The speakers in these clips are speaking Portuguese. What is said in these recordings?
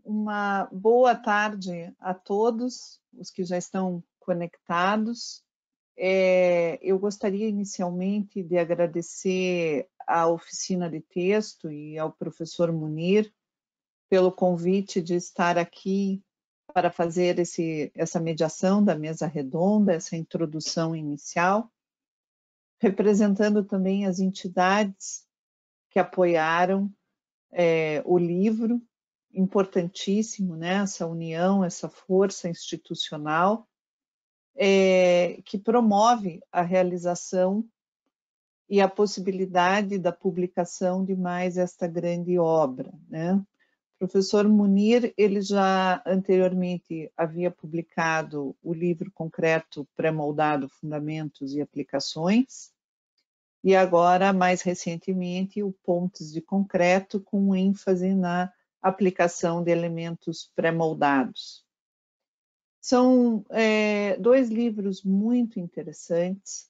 uma boa tarde a todos os que já estão conectados. Eu gostaria inicialmente de agradecer à oficina de texto e ao professor Munir pelo convite de estar aqui para fazer essa mediação da mesa redonda, essa introdução inicial, representando também as entidades que apoiaram o livro, importantíssimo, né? Essa união, essa força institucional que promove a realização e a possibilidade da publicação de mais esta grande obra, né? O professor Munir, ele já anteriormente havia publicado o livro concreto pré-moldado Fundamentos e Aplicações, e agora, mais recentemente, o Pontes de Concreto, com ênfase na aplicação de elementos pré-moldados. São dois livros muito interessantes,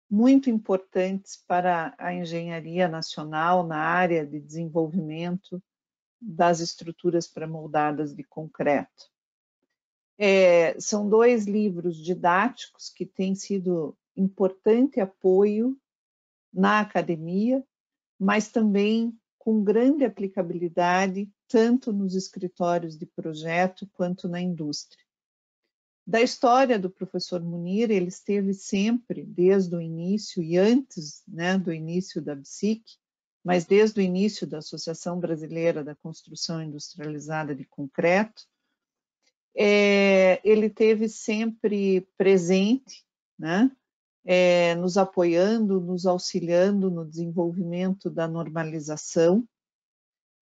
muito importantes para a engenharia nacional na área de desenvolvimento das estruturas pré-moldadas de concreto. São dois livros didáticos que têm sido importante apoio na academia, mas também com grande aplicabilidade, tanto nos escritórios de projeto quanto na indústria. Da história do professor Munir, ele esteve sempre, desde o início e antes, né, do início da BSIC, mas desde o início da Associação Brasileira da Construção Industrializada de Concreto, ele esteve sempre presente, né, nos apoiando, nos auxiliando no desenvolvimento da normalização,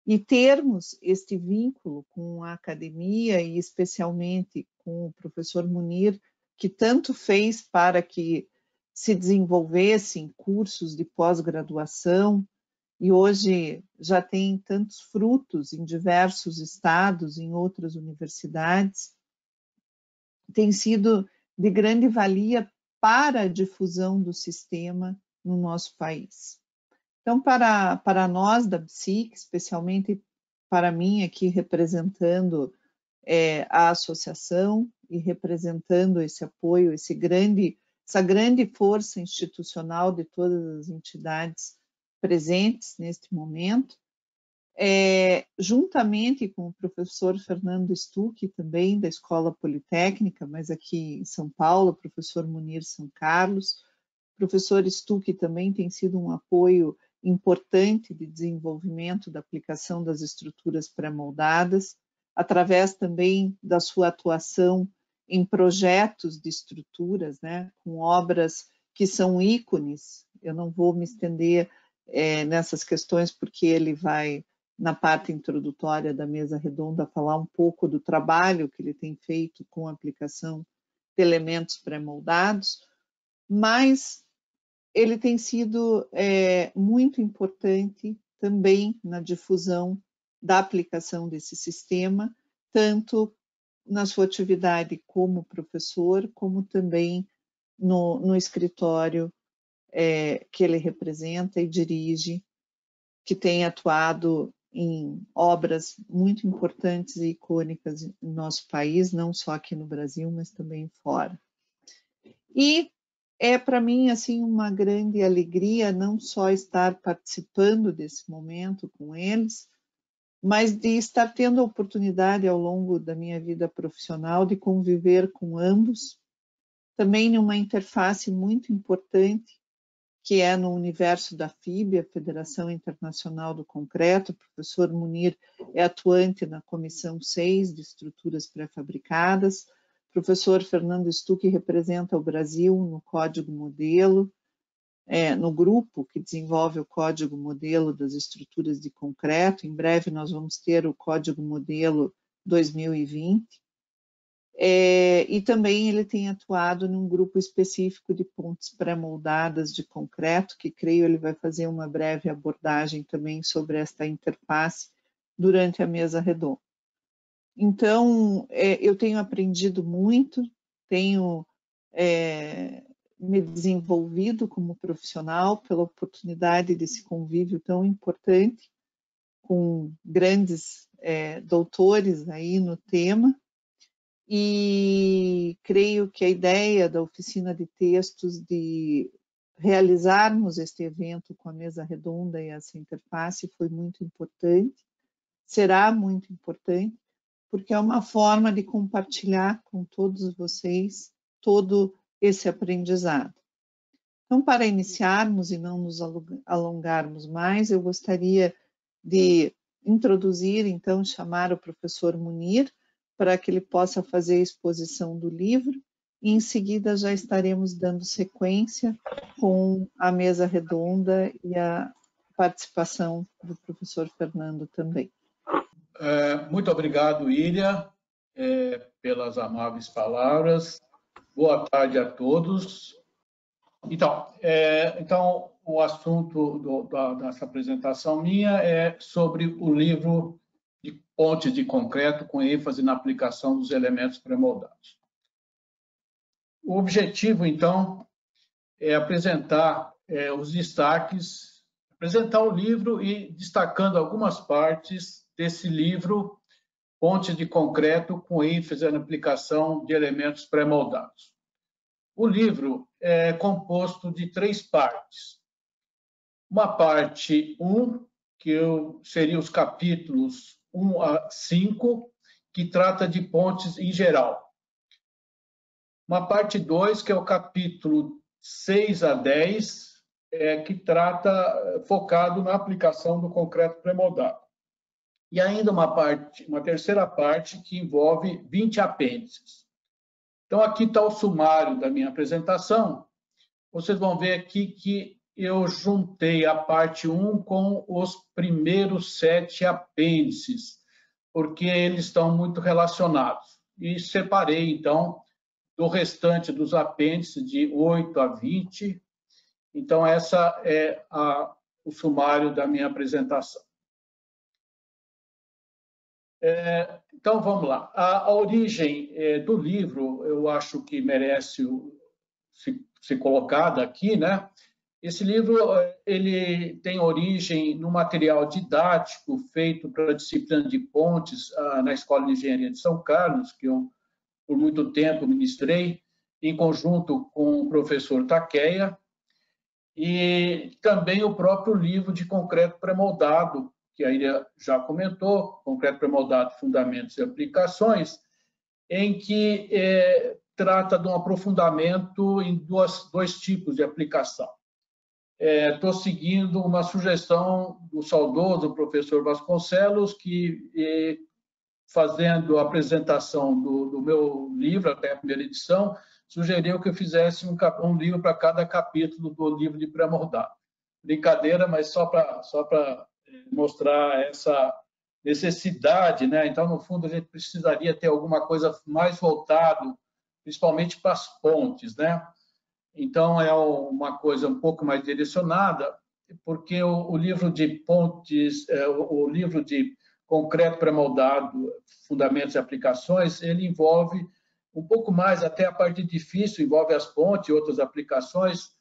e termos este vínculo com a academia e especialmente com o professor Munir, que tanto fez para que se desenvolvessem cursos de pós-graduação e hoje já tem tantos frutos em diversos estados, em outras universidades, tem sido de grande valia para a difusão do sistema no nosso país. Então, para nós da BSIC, especialmente para mim aqui representando a associação e representando esse apoio, essa grande força institucional de todas as entidades presentes neste momento, juntamente com o professor Fernando Stuck, também da Escola Politécnica, mas aqui em São Paulo, professor Munir São Carlos. O professor Stuck também tem sido um apoio importante de desenvolvimento da aplicação das estruturas pré-moldadas, através também da sua atuação em projetos de estruturas, né, com obras que são ícones. Eu não vou me estender nessas questões, porque ele vai, na parte introdutória da mesa redonda, falar um pouco do trabalho que ele tem feito com a aplicação de elementos pré-moldados, mas ele tem sido muito importante também na difusão da aplicação desse sistema, tanto na sua atividade como professor, como também no escritório que ele representa e dirige, que tem atuado em obras muito importantes e icônicas no nosso país, não só aqui no Brasil, mas também fora. E para mim assim uma grande alegria não só estar participando desse momento com eles, mas de estar tendo a oportunidade ao longo da minha vida profissional de conviver com ambos, também numa interface muito importante, que é no universo da FIB, a Federação Internacional do Concreto. O professor Munir é atuante na Comissão 6 de Estruturas Pré-Fabricadas, o professor Fernando Stuck representa o Brasil no Código Modelo, no grupo que desenvolve o Código Modelo das Estruturas de Concreto. Em breve nós vamos ter o Código Modelo 2020. E também ele tem atuado num grupo específico de pontes pré-moldadas de concreto, que creio ele vai fazer uma breve abordagem também sobre esta interface durante a mesa redonda. Então, eu tenho aprendido muito, tenho me desenvolvido como profissional pela oportunidade desse convívio tão importante, com grandes doutores aí no tema, e creio que a ideia da oficina de textos de realizarmos este evento com a mesa redonda e essa interface foi muito importante, será muito importante, porque é uma forma de compartilhar com todos vocês todo esse aprendizado. Então, para iniciarmos e não nos alongarmos mais, eu gostaria de introduzir, então, chamar o professor Munir para que ele possa fazer a exposição do livro e, em seguida, já estaremos dando sequência com a mesa redonda e a participação do professor Fernando também. Muito obrigado, Ilha, pelas amáveis palavras. Boa tarde a todos. Então o assunto dessa apresentação minha é sobre o livro de Pontes de Concreto, com ênfase na aplicação dos elementos pré-moldados. O objetivo, então, é apresentar os destaques, apresentar o livro e destacando algumas partes desse livro, Pontes de Concreto, com ênfase na aplicação de elementos pré-moldados. O livro é composto de 3 partes. Uma parte 1, que seria os capítulos 1 a 5, que trata de pontes em geral. Uma parte 2, que é o capítulo 6 a 10, que trata focado na aplicação do concreto pré-moldado. E ainda uma terceira parte, que envolve 20 apêndices. Então, aqui está o sumário da minha apresentação. Vocês vão ver aqui que eu juntei a parte 1 com os primeiros 7 apêndices, porque eles estão muito relacionados. E separei, então, do restante dos apêndices, de 8 a 20. Então, essa é o sumário da minha apresentação. Então, vamos lá. A origem do livro, eu acho que merece ser colocada aqui, né? Esse livro ele tem origem no material didático feito para a disciplina de pontes na Escola de Engenharia de São Carlos, que eu, por muito tempo, ministrei, em conjunto com o professor Taqueia, e também o próprio livro de concreto pré-moldado, que a Ilha já comentou, Concreto Pré-Moldado, Fundamentos e Aplicações, em que trata de um aprofundamento em dois tipos de aplicação. Estou seguindo uma sugestão do saudoso professor Vasconcelos, que, fazendo a apresentação do meu livro, até a primeira edição, sugeriu que eu fizesse um livro para cada capítulo do livro de pré-moldado. Brincadeira, mas só para mostrar essa necessidade, né? Então, no fundo, a gente precisaria ter alguma coisa mais voltado, principalmente para as pontes, né? Então, é uma coisa um pouco mais direcionada, porque o livro de pontes, o livro de concreto pré-moldado, fundamentos e aplicações, ele envolve um pouco mais, até a parte difícil, envolve as pontes e outras aplicações,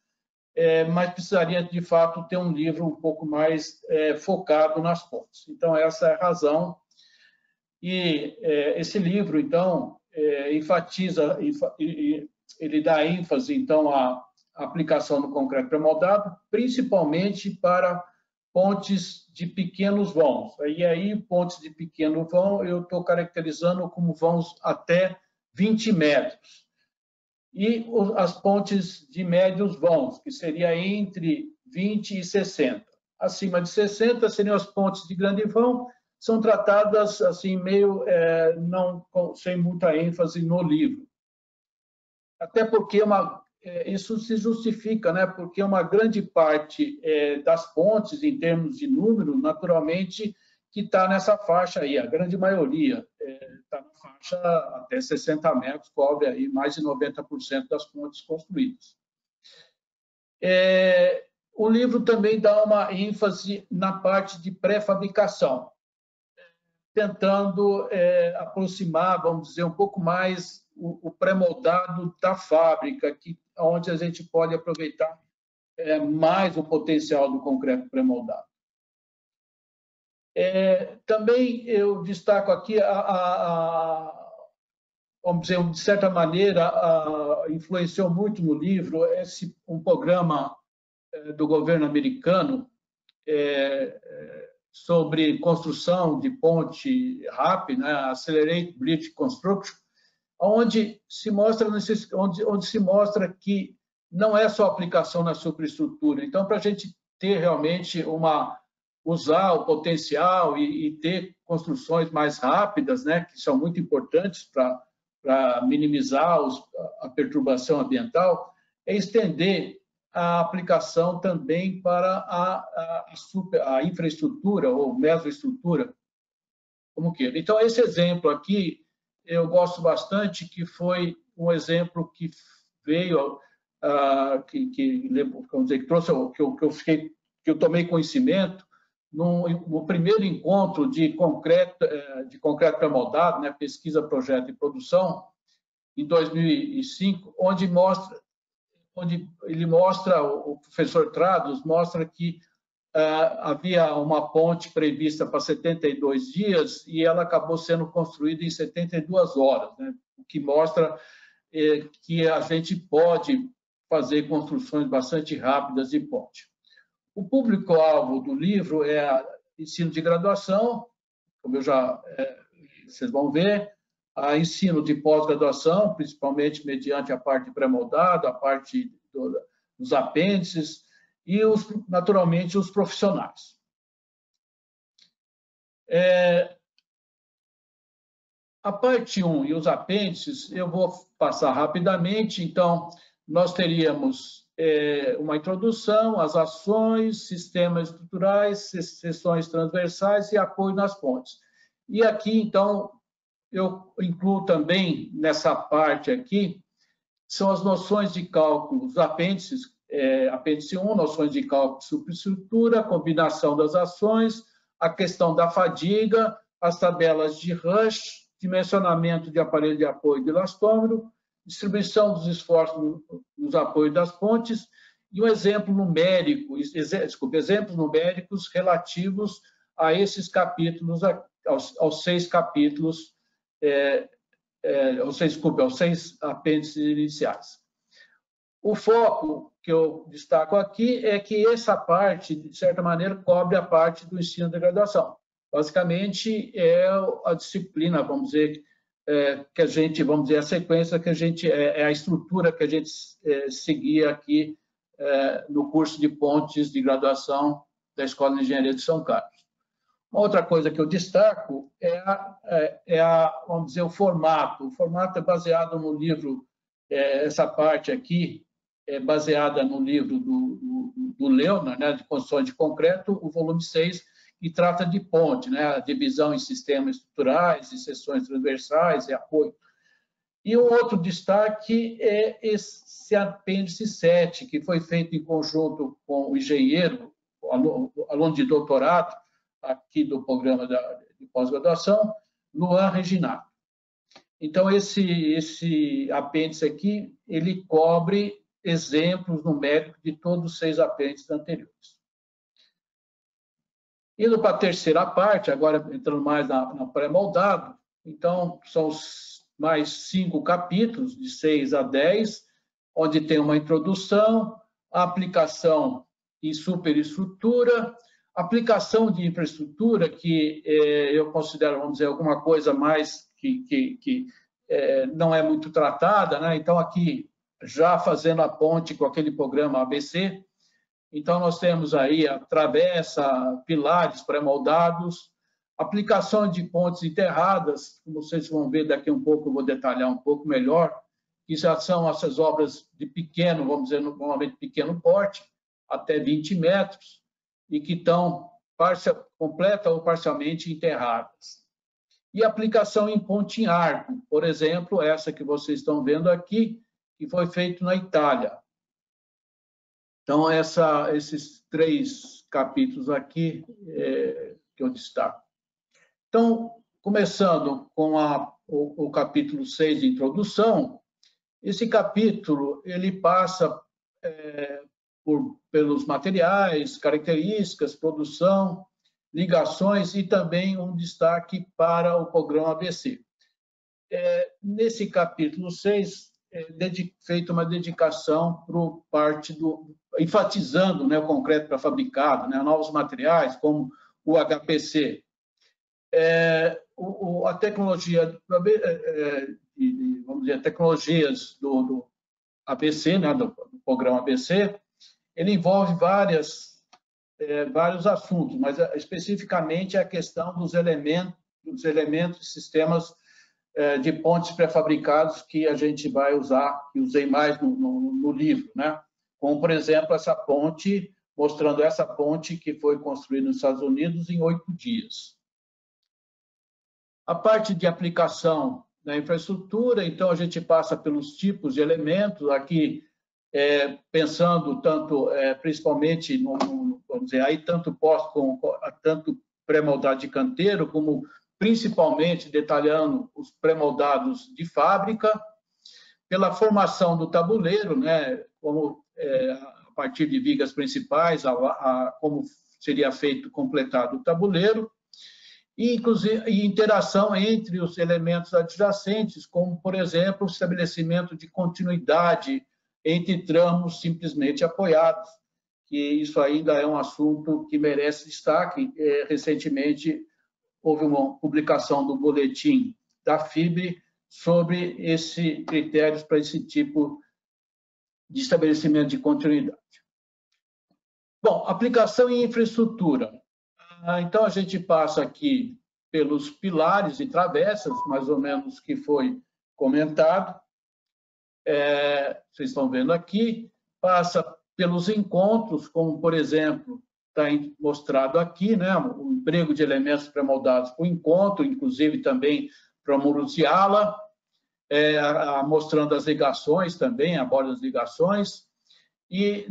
mas precisaria, de fato, ter um livro um pouco mais focado nas pontes. Então, essa é a razão. E esse livro, então, enfatiza, ele dá ênfase, então, à aplicação do concreto pré-moldado, principalmente para pontes de pequenos vãos. E aí, pontes de pequeno vão, eu estou caracterizando como vãos até 20 metros. E as pontes de médios vãos, que seria entre 20 e 60. Acima de 60 seriam as pontes de grande vão, são tratadas assim meio não sem muita ênfase no livro. Até porque isso se justifica, né? Porque uma grande parte das pontes, em termos de número, naturalmente, que está nessa faixa aí, a grande maioria está na faixa até 60 metros, cobre aí mais de 90% das pontes construídas. O livro também dá uma ênfase na parte de pré-fabricação, tentando aproximar, vamos dizer, um pouco mais o pré-moldado da fábrica, onde a gente pode aproveitar mais o potencial do concreto pré-moldado. Também eu destaco aqui, vamos dizer, de certa maneira, influenciou muito no livro um programa do governo americano sobre construção de ponte rápida, né, Accelerated Bridge Construction, onde se mostra que não é só aplicação na superestrutura. Então, para a gente ter realmente usar o potencial e ter construções mais rápidas, né, que são muito importantes para minimizar a perturbação ambiental, é estender a aplicação também para a infraestrutura ou mesoestrutura, como queira. Então, esse exemplo aqui, eu gosto bastante, que foi um exemplo que veio, vamos dizer, que trouxe, que eu tomei conhecimento no primeiro encontro de concreto pré-moldado, né, pesquisa, projeto e produção, em 2005, onde ele mostra, o professor Trados mostra que havia uma ponte prevista para 72 dias e ela acabou sendo construída em 72 horas, né? O que mostra que a gente pode fazer construções bastante rápidas de ponte. O público-alvo do livro é ensino de graduação, como vocês vão ver, a ensino de pós-graduação, principalmente mediante a parte pré-moldada, a parte dos apêndices e, naturalmente, os profissionais. A parte 1 e os apêndices, eu vou passar rapidamente. Então, nós teríamos uma introdução, as ações, sistemas estruturais, seções transversais e apoio nas pontes. E aqui, então, eu incluo também, nessa parte aqui, são as noções de cálculo, os apêndices, apêndice 1, noções de cálculo de superestrutura, combinação das ações, a questão da fadiga, as tabelas de Rush, dimensionamento de aparelho de apoio de elastômero, distribuição dos esforços nos apoios das pontes e um exemplo numérico, exemplos numéricos relativos a esses capítulos, aos 6 capítulos, aos 6 apêndices iniciais. O foco que eu destaco aqui é que essa parte, de certa maneira, cobre a parte do ensino de graduação. Basicamente, é a disciplina, vamos dizer, que a gente, vamos dizer, a sequência que a gente, a estrutura que a gente seguia aqui no curso de pontes de graduação da Escola de Engenharia de São Carlos. Uma outra coisa que eu destaco vamos dizer, o formato. O formato é baseado no livro, essa parte aqui é baseada no livro do Leonard, né, de construções de concreto, o volume 6, que trata de ponte, né, a divisão em sistemas estruturais, e seções transversais e apoio. E um outro destaque é esse apêndice 7, que foi feito em conjunto com o engenheiro, aluno de doutorado, aqui do programa de pós-graduação, Luan Reginato. Então, esse apêndice aqui, ele cobre exemplos numéricos de todos os 6 apêndices anteriores. Indo para a terceira parte, agora entrando mais na pré-moldado, então, são mais 5 capítulos, de 6 a 10, onde tem uma introdução, a aplicação em superestrutura, aplicação de infraestrutura, que eu considero, vamos dizer, alguma coisa mais que não é muito tratada, né? Então, aqui, já fazendo a ponte com aquele programa ABC, então, nós temos aí a travessa, pilares pré-moldados, aplicação de pontes enterradas, como vocês vão ver daqui um pouco, eu vou detalhar um pouco melhor, que já são essas obras de pequeno, vamos dizer, normalmente pequeno porte, até 20 metros, e que estão completa ou parcialmente enterradas. E aplicação em ponte em arco, por exemplo, essa que vocês estão vendo aqui, que foi feito na Itália. Então, esses 3 capítulos aqui que eu destaco. Então, começando com o capítulo 6 de introdução, esse capítulo ele passa pelos materiais, características, produção, ligações e também um destaque para o programa ABC. Nesse capítulo 6, feita uma dedicação para a parte enfatizando, né, o concreto pré-fabricado, né, novos materiais, como o HPC. A tecnologia, vamos dizer, tecnologias do ABC, né, do programa ABC, ele envolve vários assuntos, mas especificamente a questão dos elementos e sistemas de pontes pré-fabricados que a gente vai usar, que usei mais no livro, né? Como, por exemplo, essa ponte, mostrando essa ponte que foi construída nos Estados Unidos em 8 dias. A parte de aplicação da infraestrutura, então, a gente passa pelos tipos de elementos, aqui pensando tanto, principalmente, vamos dizer, aí tanto tanto pré-moldado de canteiro, como principalmente detalhando os pré-moldados de fábrica, pela formação do tabuleiro, né, como a partir de vigas principais, como seria feito completado o tabuleiro, e inclusive interação entre os elementos adjacentes, como, por exemplo, o estabelecimento de continuidade entre tramos simplesmente apoiados, que isso ainda é um assunto que merece destaque. Recentemente, houve uma publicação do boletim da FIBRE sobre esses critérios para esse tipo de estabelecimento de continuidade. Bom, aplicação em infraestrutura. Então, a gente passa aqui pelos pilares e travessas, mais ou menos, que foi comentado. Vocês estão vendo aqui. Passa pelos encontros, como, por exemplo, está mostrado aqui, né, o emprego de elementos pré-moldados para o encontro, inclusive também para muros de ala, mostrando as ligações também, a borda das ligações. E,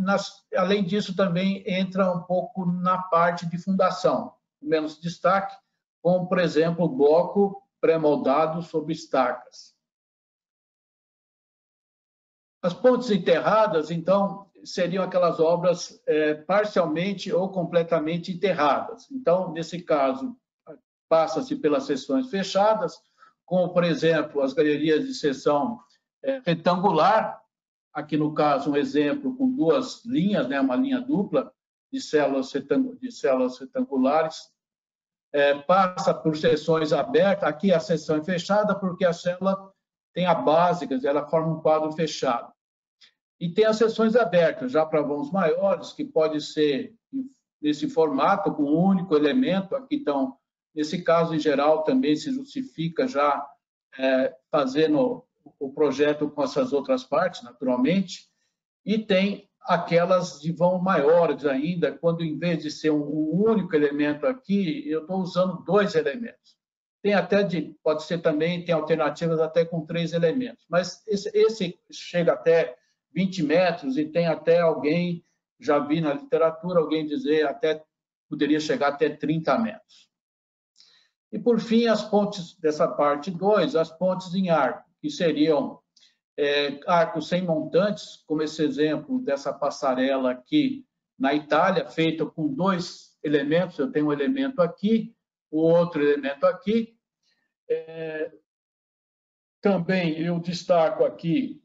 além disso, também entra um pouco na parte de fundação, menos destaque, como, por exemplo, o bloco pré-moldado sobre estacas. As pontes enterradas, então, seriam aquelas obras parcialmente ou completamente enterradas. Então, nesse caso, passa-se pelas seções fechadas, como, por exemplo, as galerias de seção retangular, aqui no caso um exemplo com 2 linhas, né, uma linha dupla de células retangulares, passa por seções abertas, aqui a seção é fechada porque a célula tem a base, quer dizer, ela forma um quadro fechado. E tem as seções abertas, já para vãos maiores, que pode ser nesse formato, com um único elemento, aqui então, nesse caso, em geral, também se justifica já fazendo o projeto com essas outras partes, naturalmente, e tem aquelas de vão maiores ainda, quando em vez de ser um único elemento aqui, eu estou usando 2 elementos. Tem até pode ser também, tem alternativas até com 3 elementos, mas esse chega até 20 metros e tem até alguém, já vi na literatura, alguém dizer poderia chegar até 30 metros. E, por fim, as pontes dessa parte 2, as pontes em arco, que seriam arcos sem montantes, como esse exemplo dessa passarela aqui na Itália, feita com 2 elementos, eu tenho um elemento aqui, o outro elemento aqui. Também eu destaco aqui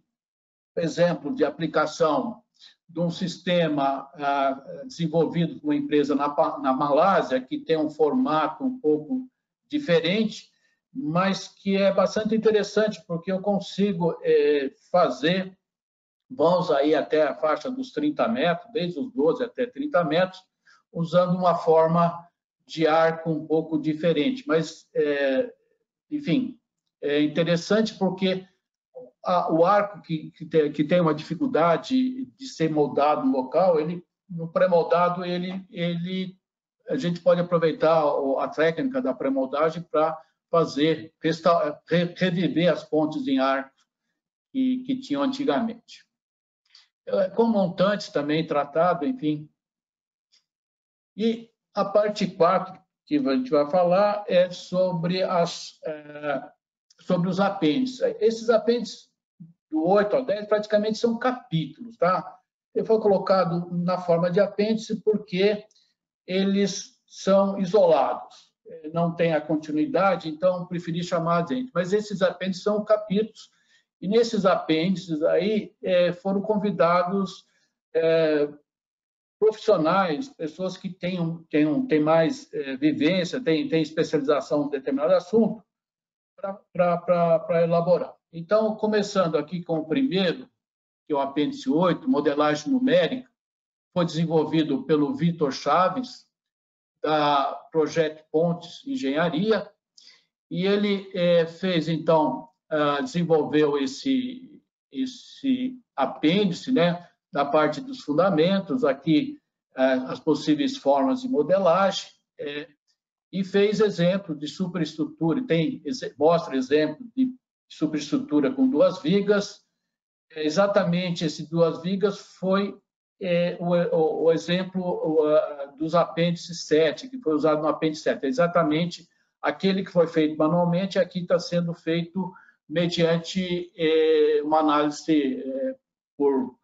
exemplo de aplicação de um sistema desenvolvido por uma empresa na Malásia, que tem um formato um pouco diferente, mas que é bastante interessante, porque eu consigo fazer vãos aí até a faixa dos 30 metros, desde os 12 até 30 metros, usando uma forma de arco um pouco diferente. Mas, enfim, é interessante porque o arco que tem uma dificuldade de ser moldado no local, no pré-moldado, a gente pode aproveitar a técnica da pré-moldagem para reviver as pontes em arco que tinham antigamente. Com montantes também tratado, enfim. E a parte 4 que a gente vai falar é sobre os apêndices. Esses apêndices, do 8 ao 10, praticamente são capítulos, tá? Ele foi colocado na forma de apêndice porque eles são isolados, não tem a continuidade, então preferi chamar adente. Mas esses apêndices são capítulos, e nesses apêndices aí foram convidados profissionais, pessoas que têm mais vivência, têm especialização em determinado assunto, para elaborar. Então, começando aqui com o primeiro, que é o apêndice 8, modelagem numérica, foi desenvolvido pelo Vitor Chaves, da Projeto Pontes Engenharia, e ele fez, então, desenvolveu esse apêndice, né, da parte dos fundamentos, aqui as possíveis formas de modelagem, e fez exemplo de superestrutura, mostra exemplo de superestrutura com duas vigas. Exatamente esse duas vigas foi o exemplo dos apêndices 7, que foi usado no apêndice 7. É exatamente aquele que foi feito manualmente, aqui está sendo feito mediante uma análise por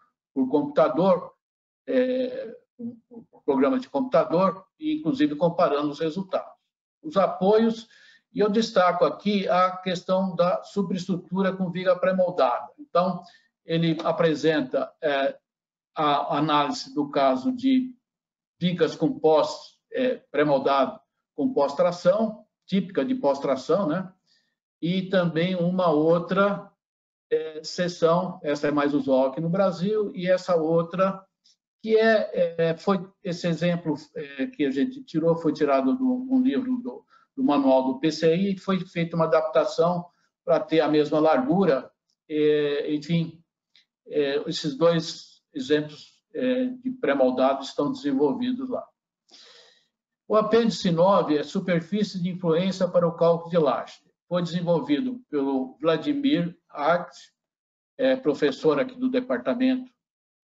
computador, um programa de computador, e inclusive comparando os resultados. Os apoios, e eu destaco aqui a questão da superestrutura com viga pré-moldada. Então, ele apresenta a análise do caso de vigas com pré-moldado com pós-tração, típica de pós-tração, né? E também uma outra seção, essa é mais usual aqui no Brasil, e essa outra, que foi esse exemplo que a gente tirou, foi tirado de um livro do manual do PCI, e foi feita uma adaptação para ter a mesma largura. Enfim, esses dois exemplos de pré-moldado estão desenvolvidos lá. O apêndice 9 é superfície de influência para o cálculo de laje. Foi desenvolvido pelo Vladimir Agt, professor aqui do departamento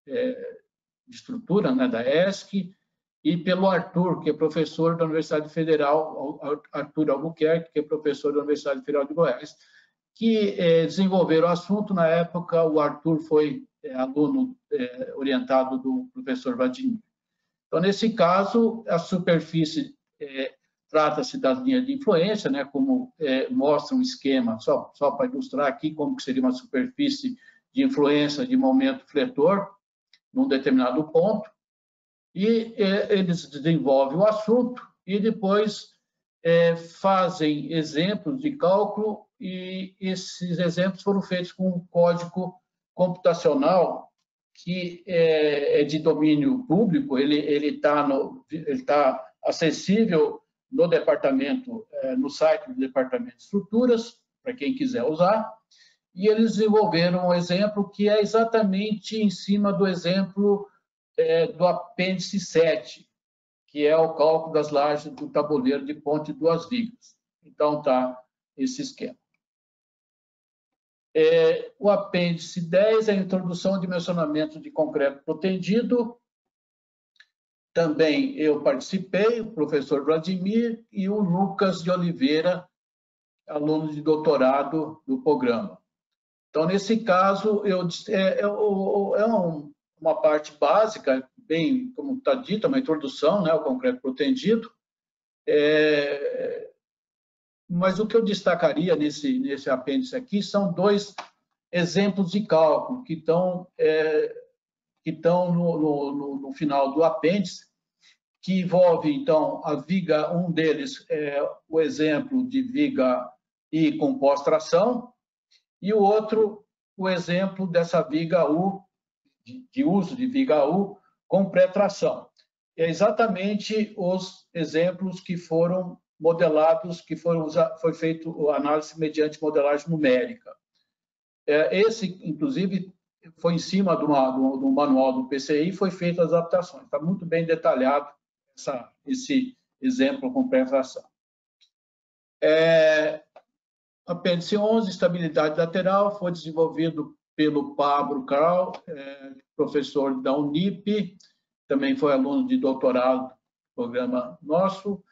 de estrutura, né, da ESC, e pelo Arthur, que é professor da Universidade Federal, Arthur Albuquerque, que é professor da Universidade Federal de Goiás, que desenvolveram o assunto. Na época, o Arthur foi aluno orientado do professor Vladimir. Então, nesse caso, a superfície trata-se das linhas de influência, né, como mostra um esquema, só para ilustrar aqui como que seria uma superfície de influência de momento fletor num determinado ponto, e eles desenvolvem o assunto e depois fazem exemplos de cálculo, e esses exemplos foram feitos com um código computacional que é de domínio público. Ele está acessível no departamento, no site do Departamento de Estruturas, para quem quiser usar, e eles desenvolveram um exemplo que é exatamente em cima do exemplo do apêndice 7, que é o cálculo das lajes do tabuleiro de ponte de duas vigas. Então, está esse esquema. O apêndice 10 é a introdução ao dimensionamento de concreto protendido. Também eu participei, o professor Vladimir e o Lucas de Oliveira, aluno de doutorado do programa. Então, nesse caso, uma parte básica, bem, como está dito, uma introdução, né, ao concreto protendido. Mas o que eu destacaria nesse apêndice aqui são dois exemplos de cálculo que estão no final do apêndice, que envolve, então, a viga, um deles é o exemplo de viga I com pós-tração, e o outro, o exemplo dessa viga U, de uso de viga U com pré-tração. É exatamente os exemplos que foram modelados, foi feito a análise mediante modelagem numérica. Esse, inclusive, foi em cima do manual do PCI, foi feita as adaptações. Está muito bem detalhado esse exemplo com pré-tração. Apêndice 11, estabilidade lateral, foi desenvolvido pelo Pablo Carl, professor da Unip, também foi aluno de doutorado do programa nosso,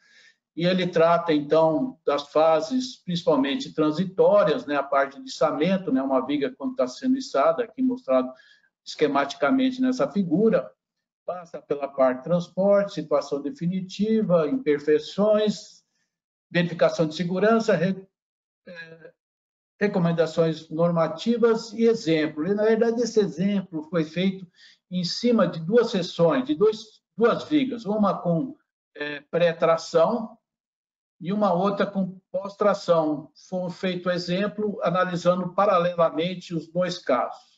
e ele trata, então, das fases, principalmente transitórias, né, a parte de içamento, né, uma viga quando está sendo içada, aqui mostrado esquematicamente nessa figura, passa pela parte de transporte, situação definitiva, imperfeições, verificação de segurança, recomendações normativas e exemplo. E, na verdade, esse exemplo foi feito em cima de duas seções, de duas vigas, uma com pré-tração e uma outra com pós-tração. Foi feito exemplo analisando paralelamente os dois casos.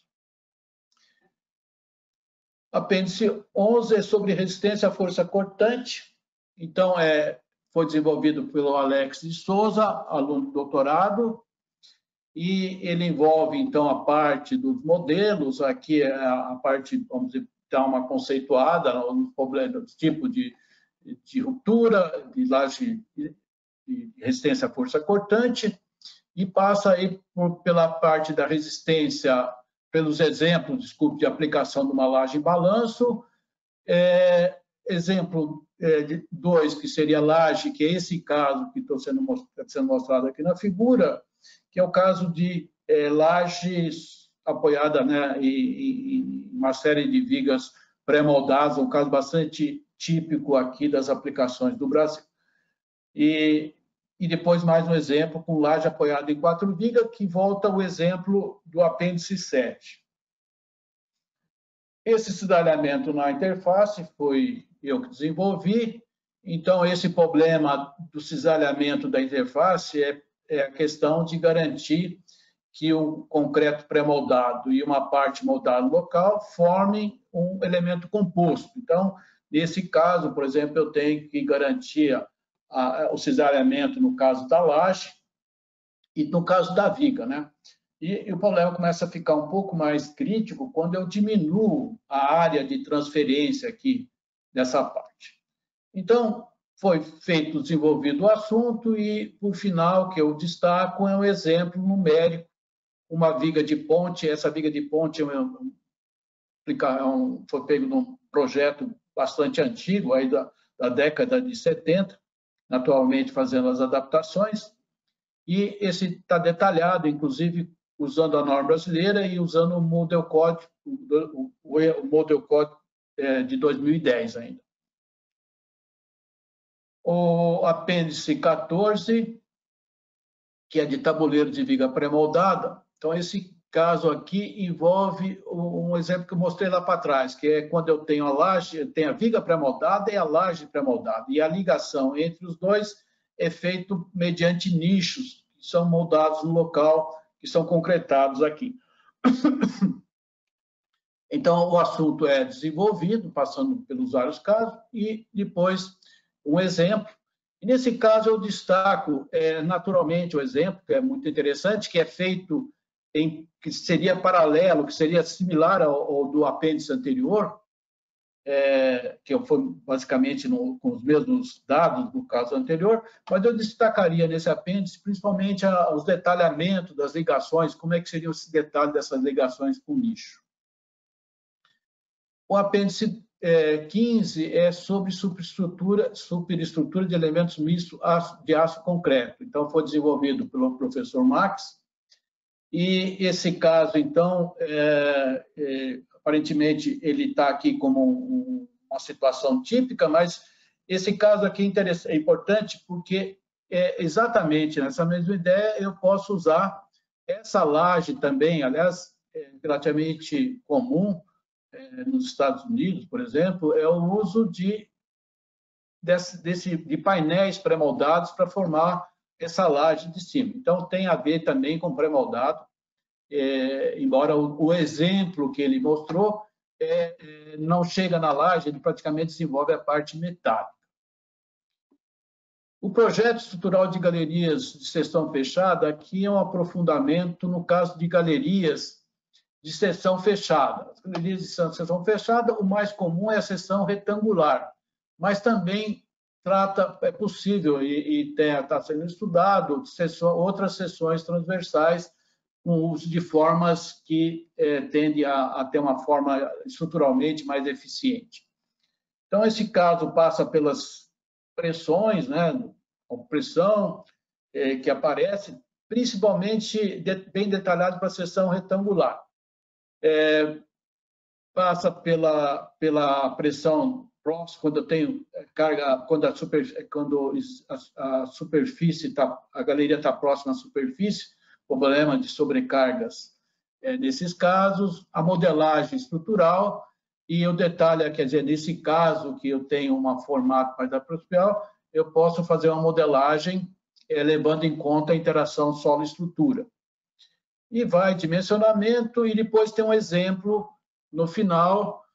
Apêndice 11 é sobre resistência à força cortante. Então, foi desenvolvido pelo Alex de Souza, aluno de doutorado, e ele envolve, então, a parte dos modelos, aqui é a parte, vamos dizer, dá uma conceituada no problema, tipo de ruptura, de laje de resistência à força cortante, e passa aí pela parte da resistência, pelos exemplos, desculpe, de aplicação de uma laje em balanço. Exemplo 2, que seria laje, que é esse caso que está sendo mostrado aqui na figura, que é o caso de lajes apoiada, né, em uma série de vigas pré-moldadas, um caso bastante típico aqui das aplicações do Brasil. E depois mais um exemplo com laje apoiada em 4 vigas, que volta ao exemplo do apêndice 7. Esse cidalhamento na interface foi eu que desenvolvi. Então, esse problema do cisalhamento da interface é a questão de garantir que o concreto pré-moldado e uma parte moldada local formem um elemento composto. Então, nesse caso, por exemplo, eu tenho que garantir o cisalhamento no caso da laje e no caso da viga, né? E o problema começa a ficar um pouco mais crítico quando eu diminuo a área de transferência aqui dessa parte. Então, foi desenvolvido o assunto e, por final, que eu destaco é um exemplo numérico, uma viga de ponte. Essa viga de ponte foi pego num projeto bastante antigo, aí da década de 70, atualmente fazendo as adaptações, e esse está detalhado, inclusive, usando a norma brasileira e usando o Model Code, o Model Code de 2010 ainda. O apêndice 14, que é de tabuleiro de viga pré-moldada. Então, esse caso aqui envolve um exemplo que eu mostrei lá para trás, que é quando eu tenho a laje, tenho a viga pré-moldada e a laje pré-moldada. E a ligação entre os dois é feito mediante nichos, que são moldados no local, que são concretados aqui. Então, o assunto é desenvolvido, passando pelos vários casos, e depois um exemplo. E nesse caso, eu destaco naturalmente o exemplo, que é muito interessante, que é feito que seria paralelo, que seria similar ao do apêndice anterior, que foi basicamente com os mesmos dados do caso anterior, mas eu destacaria nesse apêndice principalmente os detalhamentos das ligações, como é que seria esse detalhe dessas ligações com o nicho. O apêndice 15 é sobre superestrutura de elementos mistos de aço concreto. Então, foi desenvolvido pelo professor Max. E esse caso, então, aparentemente, ele está aqui como uma situação típica, mas esse caso aqui é importante porque, exatamente nessa mesma ideia, eu posso usar essa laje também, aliás, relativamente comum, nos Estados Unidos, por exemplo, é o uso de painéis pré-moldados para formar essa laje de cima. Então, tem a ver também com pré-moldado, embora o exemplo que ele mostrou não chega na laje, ele praticamente desenvolve a parte metálica. O projeto estrutural de galerias de seção fechada, aqui é um aprofundamento no caso de galerias de seção fechada. As galerias de seção fechada, o mais comum é a seção retangular, mas também é possível e está sendo estudado outras seções transversais com o uso de formas que tendem a ter uma forma estruturalmente mais eficiente. Então, esse caso passa pelas pressões, né, pressão que aparece, principalmente bem detalhado para a seção retangular. passa pela pressão próxima, quando eu tenho carga, quando a superfície a galeria está próxima à superfície, problema de sobrecargas nesses casos, a modelagem estrutural e o detalhe, quer dizer, nesse caso que eu tenho um formato mais apropriado, eu posso fazer uma modelagem levando em conta a interação solo-estrutura. E vai dimensionamento e depois tem um exemplo no final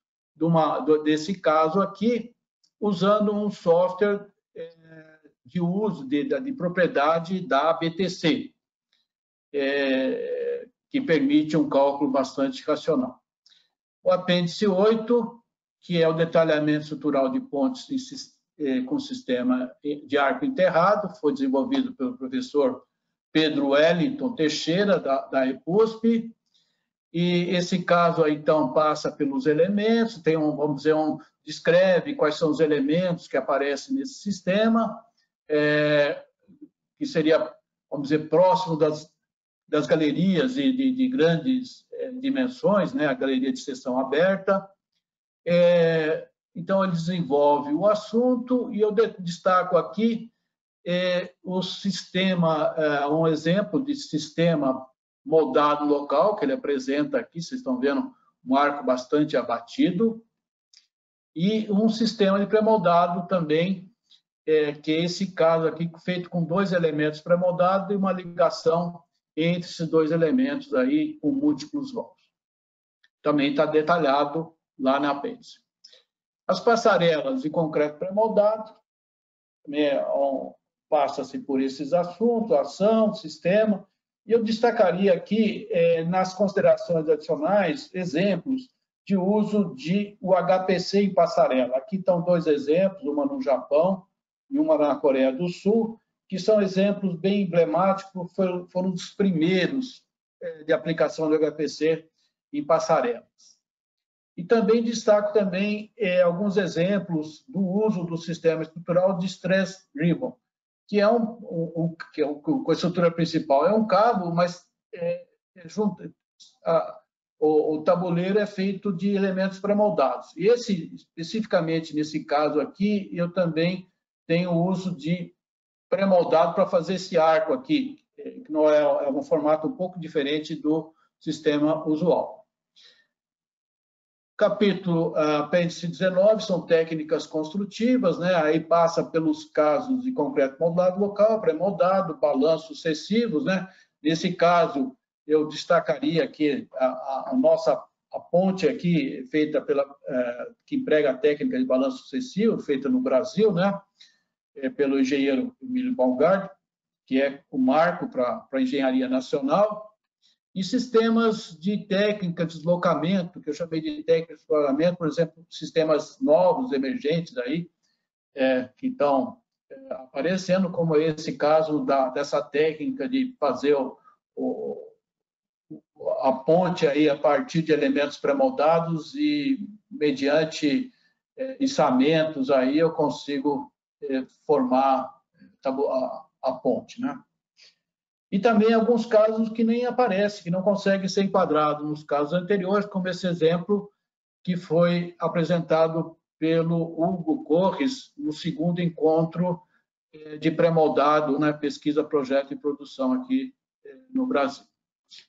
desse caso aqui, usando um software de uso, de propriedade da ABTC, que permite um cálculo bastante racional. O apêndice 8, que é o detalhamento estrutural de pontes com sistema de arco enterrado, foi desenvolvido pelo professor Pedro Wellington Teixeira, da EPUSP, e esse caso, então, passa pelos elementos, tem vamos dizer, descreve quais são os elementos que aparecem nesse sistema, que seria, vamos dizer, próximo das galerias de grandes dimensões, né? A galeria de seção aberta. Então, ele desenvolve o assunto, e eu destaco aqui o sistema, um exemplo de sistema moldado local, que ele apresenta aqui, vocês estão vendo um arco bastante abatido, e um sistema de pré-moldado também, que é esse caso aqui, feito com 2 elementos pré-moldados e uma ligação entre esses 2 elementos aí, com múltiplos voos. Também está detalhado lá na apêndice. As passarelas de concreto pré-moldado, passa-se por esses assuntos, ação, sistema, e eu destacaria aqui, nas considerações adicionais, exemplos de uso de o HPC em passarela. Aqui estão 2 exemplos, uma no Japão e uma na Coreia do Sul, que são exemplos bem emblemáticos, foram os primeiros de aplicação do HPC em passarelas. E também destaco alguns exemplos do uso do sistema estrutural de stress ribbon, que é com a estrutura principal é um cabo, mas o tabuleiro é feito de elementos pré-moldados. E especificamente nesse caso aqui, eu também tenho o uso de pré-moldado para fazer esse arco aqui, que não é um formato um pouco diferente do sistema usual. Capítulo apêndice 19 são técnicas construtivas, né? Aí passa pelos casos de concreto moldado local, pré-moldado, balanços sucessivos, né? Nesse caso, eu destacaria aqui a ponte aqui feita que emprega a técnica de balanço sucessivo, feita no Brasil, né? Pelo engenheiro Emílio Baumgart, que é o marco para a engenharia nacional. E sistemas de técnica de deslocamento, que eu chamei de técnica de deslocamento, por exemplo, sistemas novos, emergentes, aí, que estão aparecendo, como esse caso dessa técnica de fazer a ponte aí a partir de elementos pré-moldados e, mediante içamentos, aí eu consigo formar a ponte, né? E também alguns casos que nem aparecem, que não conseguem ser enquadrados nos casos anteriores, como esse exemplo que foi apresentado pelo Hugo Corres no segundo encontro de pré-moldado na pesquisa, projeto e produção aqui no Brasil.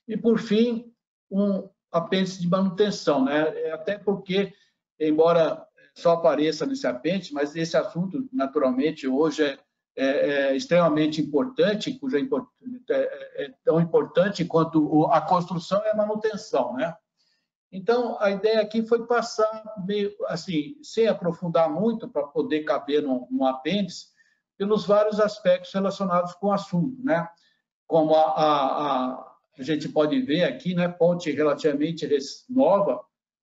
E, por fim, um apêndice de manutenção, né? Até porque, embora só apareça nesse apêndice, mas esse assunto, naturalmente, hoje é extremamente importante, é tão importante quanto a construção e a manutenção, né? Então, a ideia aqui foi passar meio assim, sem aprofundar muito, para poder caber no apêndice, pelos vários aspectos relacionados com o assunto, né? Como a gente pode ver aqui, né? Ponte relativamente nova,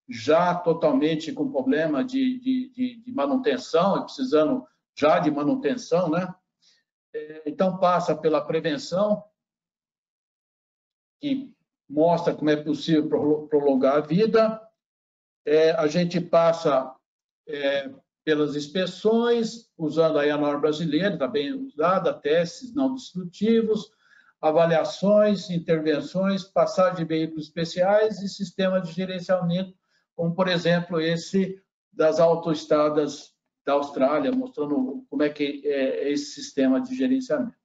já totalmente com problema de manutenção, e precisando já de manutenção, né? Então, passa pela prevenção, que mostra como é possível prolongar a vida. A gente passa pelas inspeções, usando aí a norma brasileira, está bem usada, testes não destrutivos, avaliações, intervenções, passagem de veículos especiais e sistema de gerenciamento como, por exemplo, esse das autoestradas da Austrália, mostrando como é que é esse sistema de gerenciamento.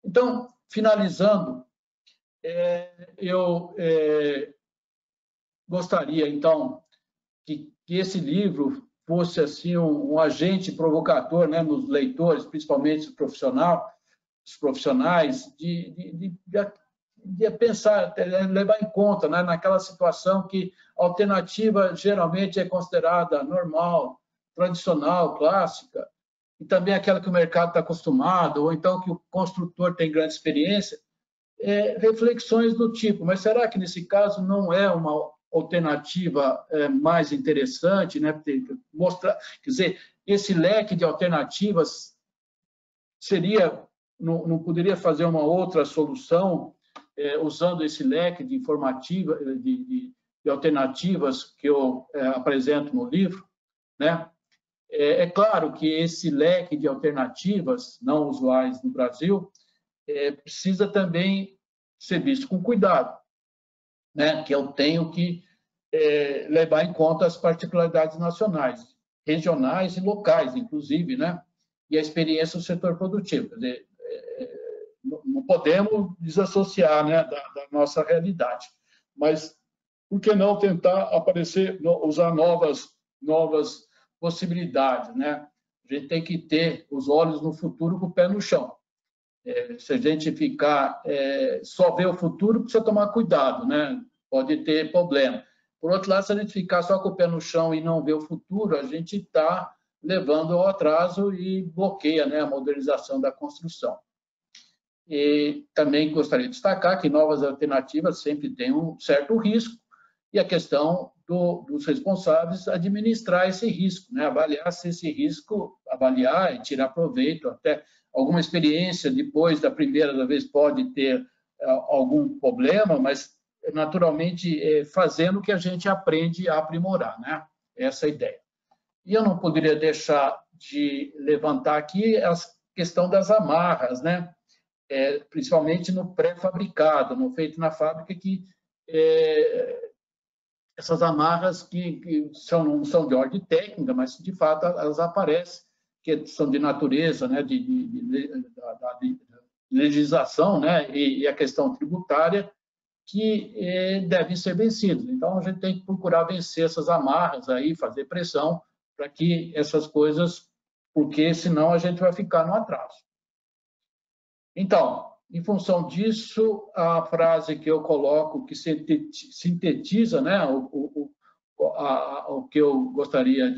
Então, finalizando, eu gostaria, então, que esse livro fosse assim um agente provocador, né, nos leitores, principalmente os profissionais, de pensar, levar em conta, né, naquela situação que a alternativa geralmente é considerada normal, tradicional, clássica, e também aquela que o mercado está acostumado, ou então que o construtor tem grande experiência, reflexões do tipo, mas será que nesse caso não é uma alternativa mais interessante, né? Mostrar, quer dizer, esse leque de alternativas não poderia fazer uma outra solução usando esse leque de informativa, de alternativas que eu apresento no livro, né? É claro que esse leque de alternativas não usuais no Brasil precisa também ser visto com cuidado, né? Que eu tenho que levar em conta as particularidades nacionais, regionais e locais, inclusive, né? E a experiência do setor produtivo. Quer dizer, não podemos desassociar, né, da nossa realidade. Mas por que não tentar usar novas possibilidades, né? A gente tem que ter os olhos no futuro com o pé no chão. Se a gente ficar só ver o futuro, precisa tomar cuidado, né? Pode ter problema. Por outro lado, se a gente ficar só com o pé no chão e não ver o futuro, a gente está levando ao atraso e bloqueia, né, a modernização da construção. E também gostaria de destacar que novas alternativas sempre têm um certo risco, e a questão dos responsáveis administrar esse risco, né? Avaliar se esse risco, avaliar e tirar proveito, até alguma experiência depois da primeira vez pode ter algum problema, mas naturalmente fazendo o que a gente aprende a aprimorar, né? Essa é a ideia. E eu não poderia deixar de levantar aqui a questão das amarras, né? Principalmente no pré-fabricado, no feito na fábrica, que essas amarras que não são de ordem técnica, mas de fato elas aparecem, que são de natureza, né, de legislação, né, e a questão tributária, que devem ser vencidos. Então, a gente tem que procurar vencer essas amarras aí, fazer pressão para que essas coisas, porque senão a gente vai ficar no atraso. Então, em função disso, a frase que eu coloco, que sintetiza, né, o que eu gostaria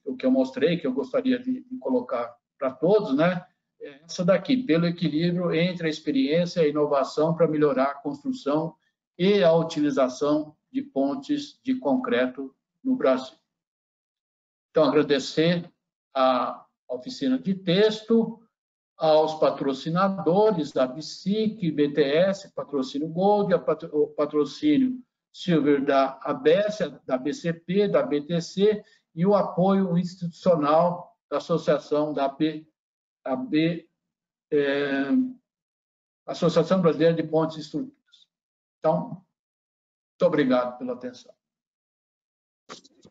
o que eu mostrei, que eu gostaria de colocar para todos, né, é essa daqui: pelo equilíbrio entre a experiência e a inovação para melhorar a construção e a utilização de pontes de concreto no Brasil. Então, agradecer a oficina de texto, aos patrocinadores da BSIC, BTS, patrocínio Gold, o patrocínio Silver da ABS, da BCP, da BTC, e o apoio institucional da Associação Associação Brasileira de Pontes e Estruturas. Então, muito obrigado pela atenção.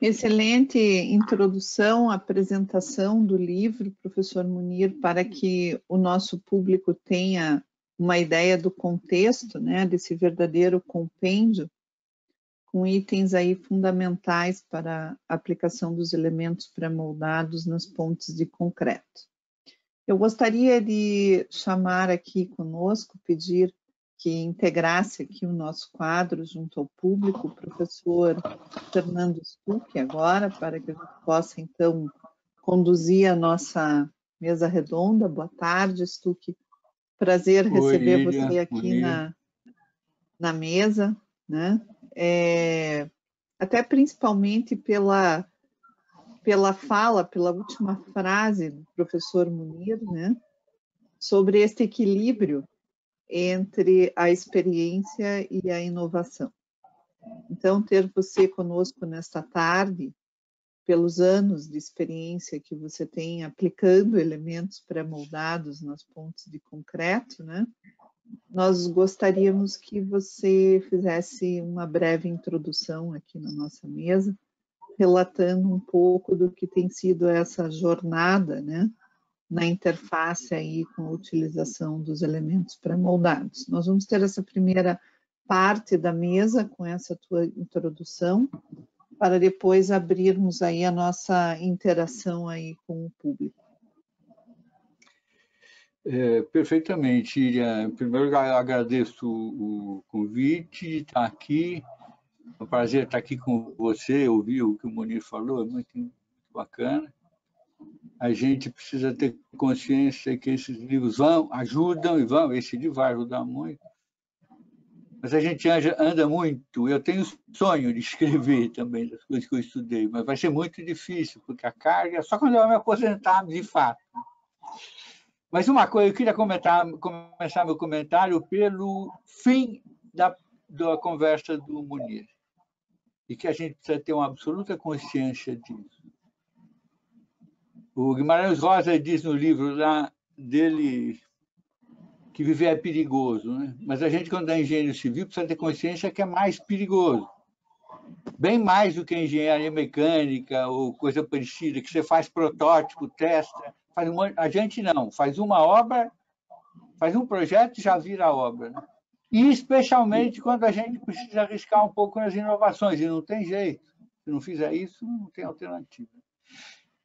Excelente introdução, apresentação do livro, professor Munir, para que o nosso público tenha uma ideia do contexto, né, desse verdadeiro compêndio, com itens aí fundamentais para a aplicação dos elementos pré-moldados nas pontes de concreto. Eu gostaria de chamar aqui conosco, pedir que integrasse aqui o nosso quadro junto ao público, o professor Fernando Stuck, agora, para que a gente possa, então, conduzir a nossa mesa redonda. Boa tarde, Stuck. Prazer receber você aqui na mesa, né? Até principalmente pela fala, pela última frase do professor Munir, né? Sobre este equilíbrio entre a experiência e a inovação. Então, ter você conosco nesta tarde, pelos anos de experiência que você tem aplicando elementos pré-moldados nas pontes de concreto, né? Nós gostaríamos que você fizesse uma breve introdução aqui na nossa mesa, relatando um pouco do que tem sido essa jornada, né, na interface aí com a utilização dos elementos pré-moldados. Nós vamos ter essa primeira parte da mesa com essa tua introdução, para depois abrirmos aí a nossa interação aí com o público. Perfeitamente, Iria. Primeiro, eu agradeço o convite de estar aqui. É um prazer estar aqui com você, ouvir o que o Munir falou, é muito bacana. A gente precisa ter consciência que esses livros ajudam, esse livro vai ajudar muito. Mas a gente anda muito. Eu tenho sonho de escrever também das coisas que eu estudei, mas vai ser muito difícil, porque a carga, só quando eu me aposentar, de fato. Mas uma coisa, eu queria começar meu comentário pelo fim da conversa do Munir, e que a gente precisa ter uma absoluta consciência disso. O Guimarães Rosa diz no livro lá dele que viver é perigoso, né? Mas a gente, quando é engenheiro civil, precisa ter consciência que é mais perigoso. Bem mais do que engenharia mecânica ou coisa parecida, que você faz protótipo, testa. A gente não, faz uma obra, faz um projeto e já vira a obra. Né? E especialmente quando a gente precisa arriscar um pouco nas inovações, e não tem jeito. Se não fizer isso, não tem alternativa.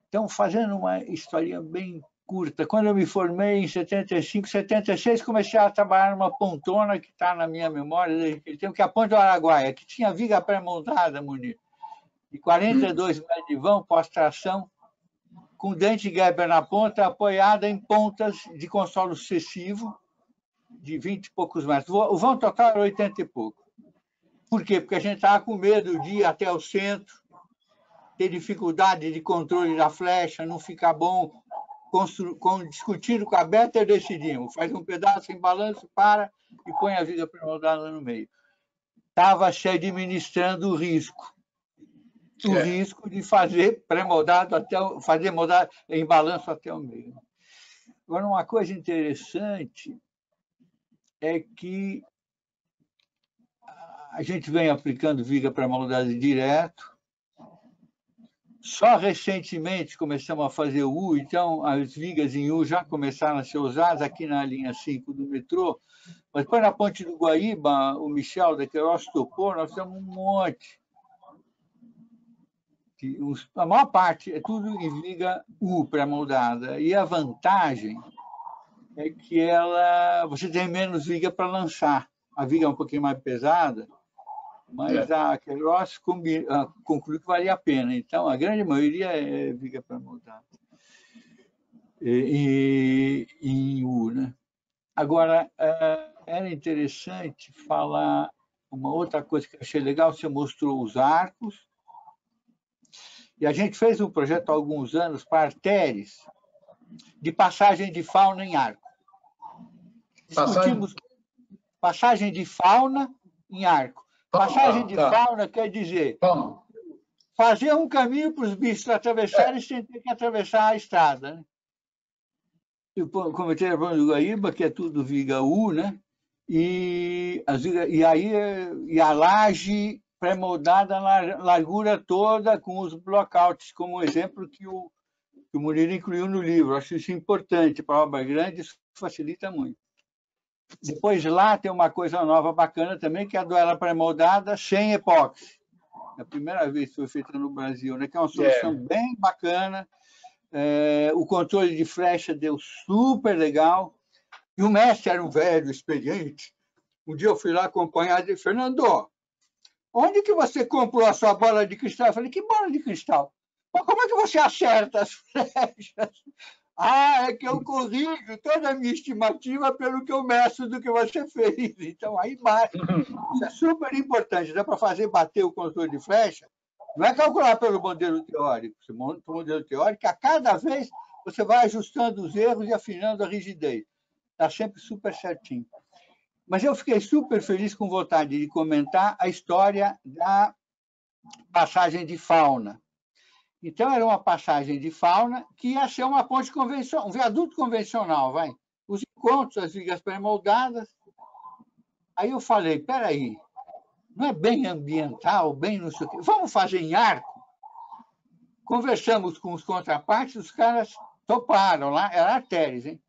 Então, fazendo uma historinha bem curta, quando eu me formei em 75, 76, comecei a trabalhar numa pontona que está na minha memória desde aquele tempo, que é a Ponte do Araguaia, que tinha viga pré-montada, Munir, de 42 metros de vão, pós-tração, com dente Gerber na ponta, apoiada em pontas de consolo sucessivo, de 20 e poucos metros. O vão total era 80 e pouco. Por quê? Porque a gente estava com medo de ir até o centro, ter dificuldade de controle da flecha, não ficar bom. Discutindo com a Beta, decidimos. Faz um pedaço em balanço, para e põe a viga pré-moldada no meio. Estava se administrando o risco. O risco de fazer pré-moldado fazer moldado em balanço até o meio. Agora, uma coisa interessante é que a gente vem aplicando viga pré-moldada direto. Só recentemente começamos a fazer o U, então as vigas em U já começaram a ser usadas aqui na linha 5 do metrô, mas depois na Ponte do Guaíba, o Michel da Queiroz topou, nós temos um monte. A maior parte é tudo em viga U pré-moldada, e a vantagem é que você tem menos viga para lançar. A viga é um pouquinho mais pesada, mas a Queiroz concluiu que valia a pena. Então, a grande maioria é viga pré-moldada. Em U, né? Agora, era interessante falar uma outra coisa que eu achei legal, você mostrou os arcos, e a gente fez um projeto há alguns anos para artérias de passagem de fauna em arco. Discutimos passagem de fauna em arco. Passagem de fauna quer dizer fazer um caminho para os bichos atravessarem sem ter que atravessar a estrada. Né? Como eu tinha falado do Guaíba, que é tudo viga U, né? E a laje pré-moldada na largura toda, com os blockouts, como exemplo que o Munir incluiu no livro. Acho isso importante para obra grande, isso facilita muito. Depois lá tem uma coisa nova bacana também, que é a duela pré-moldada sem epóxi. É a primeira vez que foi feita no Brasil, né? Que é uma solução bem bacana. O controle de flecha deu super legal. E o mestre era um velho, experiente. Um dia eu fui lá acompanhar e disse, Fernando, onde que você comprou a sua bola de cristal? Eu falei, que bola de cristal? Mas como é que você acerta as flechas? É que eu corrijo toda a minha estimativa pelo que eu meço do que você fez. Então, aí bate. Isso é super importante. Dá para bater o controle de flecha. Não é calcular pelo modelo teórico. Você monta o modelo teórico, a cada vez você vai ajustando os erros e afinando a rigidez. Está sempre super certinho. Mas eu fiquei super feliz, com vontade de comentar a história da passagem de fauna. Então, era uma passagem de fauna que ia ser uma ponte convencional, um viaduto convencional, vai. Os encontros, as vigas pré-moldadas. Aí eu falei, peraí, não é bem ambiental, bem não sei o quê. Vamos fazer em arco? Conversamos com os contrapartes, os caras toparam lá, eram artérias, hein?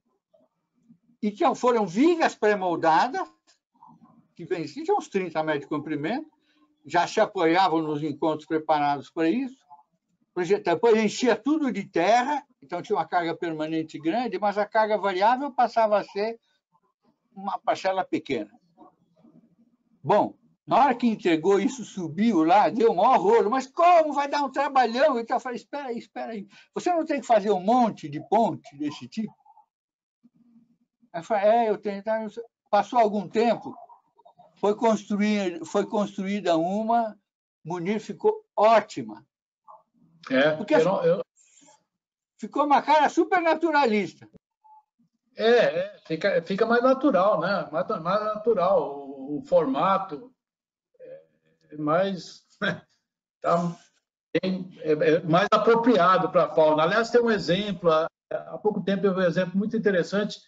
Então, foram vigas pré-moldadas, que venciam, tinham uns 30 metros de comprimento, já se apoiavam nos encontros preparados para isso. Depois enchia tudo de terra, então tinha uma carga permanente grande, mas a carga variável passava a ser uma parcela pequena. Bom, na hora que entregou, isso subiu lá, deu um maior rolo. Mas como? Vai dar um trabalhão? Então eu falei, espera aí. Você não tem que fazer um monte de ponte desse tipo? Eu falei, eu tenho. Passou algum tempo, foi construída uma, Munir ficou ótima. Porque ficou uma cara super naturalista. Fica mais natural, né? Mais natural o formato, mais mais apropriado para a fauna. Aliás, tem um exemplo. Há pouco tempo eu vi um exemplo muito interessante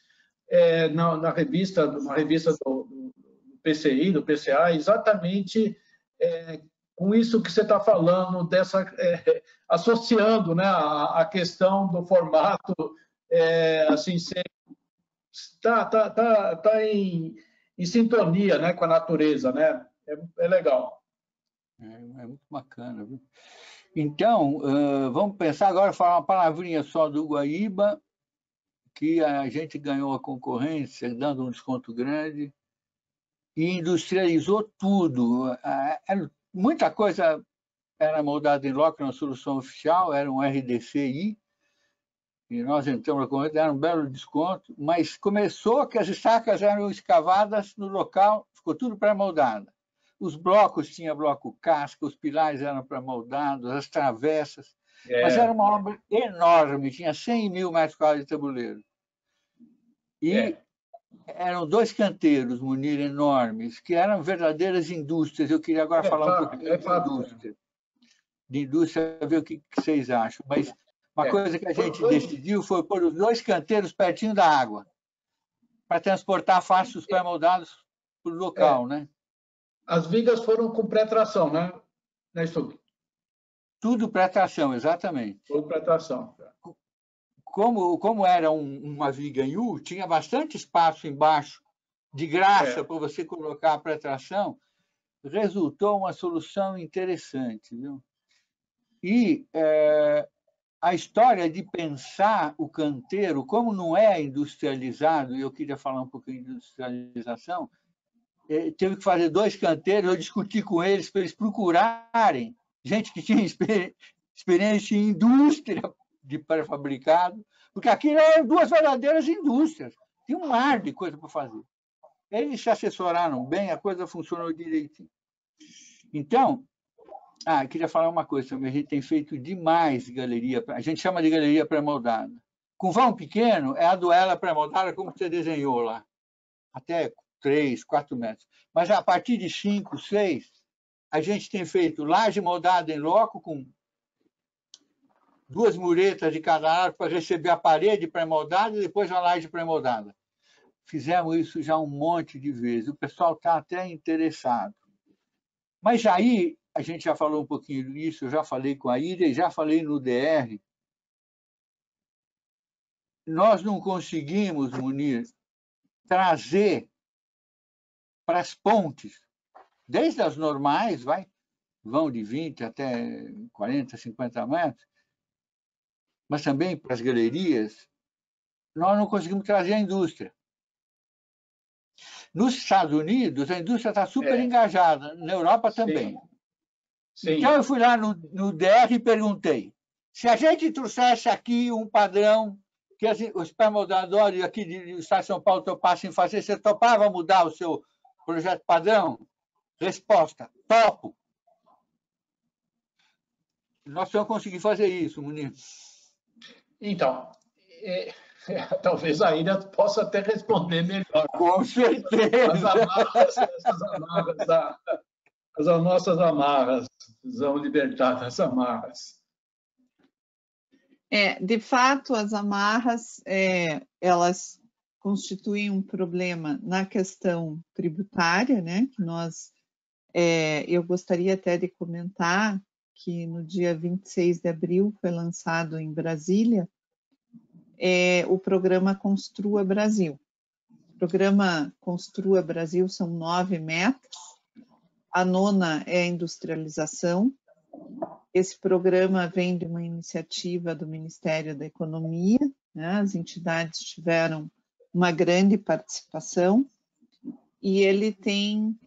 na revista, uma revista do PCI, do PCA, exatamente com isso que você está falando, associando, né, a questão do formato, assim, está em sintonia, né, com a natureza, né? É legal. É muito bacana, viu? Então, vamos pensar agora, falar uma palavrinha só do Guaíba, que a gente ganhou a concorrência, dando um desconto grande, e industrializou tudo. Muita coisa era moldada em loco na solução oficial, era um RDCI, e nós entramos na corrente, deram um belo desconto, mas começou que as estacas eram escavadas no local, ficou tudo pré-moldado. Os blocos tinham bloco casca, os pilares eram pré-moldados, as travessas, mas era uma obra enorme, tinha 100 mil metros quadrados de tabuleiro. E eram 2 canteiros, Munir, enormes, que eram verdadeiras indústrias. Eu queria agora falar um pouquinho de indústria, ver o que vocês acham. Mas uma coisa que a gente decidiu foi pôr os 2 canteiros pertinho da água, para transportar fácil os pré-moldados para o local, né? As vigas foram com pré-tração, né, Stuck? Tudo pré-tração, exatamente. Tudo pré-tração. Como era uma viga em U, tinha bastante espaço embaixo, de graça, para você colocar a pré-tração, resultou uma solução interessante, viu? E a história de pensar o canteiro, como não é industrializado, e eu queria falar um pouquinho de industrialização, teve que fazer 2 canteiros, eu discuti com eles para eles procurarem gente que tinha experiência em indústria de pré-fabricado, porque aquilo eram 2 verdadeiras indústrias, tinha um mar de coisa para fazer. Eles se assessoraram bem, a coisa funcionou direitinho. Então, eu queria falar uma coisa também, a gente tem feito demais galeria, a gente chama de galeria pré-moldada. Com vão pequeno, é a duela pré-moldada como você desenhou lá, até 3, 4 metros. Mas a partir de 5, 6, a gente tem feito laje moldada em loco, com 2 muretas de cada lado para receber a parede pré-moldada e depois a laje pré-moldada. Fizemos isso já um monte de vezes. O pessoal está até interessado. Mas aí, a gente já falou um pouquinho disso, eu já falei com a Ida e já falei no DR. Nós não conseguimos, Munir, trazer para as pontes, desde as normais, vão de 20 até 40, 50 metros, mas também para as galerias, nós não conseguimos trazer a indústria. Nos Estados Unidos, a indústria está super engajada, na Europa também. Sim. Então, eu fui lá no DR e perguntei, se a gente trouxesse aqui um padrão que os pré-moldadores aqui do Estado de São Paulo topassem fazer, você topava mudar o seu projeto padrão? Resposta, topo. Nós vamos conseguir fazer isso, Munir. Então, talvez a Ida possa até responder melhor. Com certeza. As nossas amarras, vamos libertar das amarras. De fato, as amarras, elas constituem um problema na questão tributária, né? Que eu gostaria até de comentar que no dia 26 de abril foi lançado em Brasília, é o programa Construa Brasil. O programa Construa Brasil são 9 metas. A 9ª é a industrialização. Esse programa vem de uma iniciativa do Ministério da Economia, né? As entidades tiveram uma grande participação, e ele tem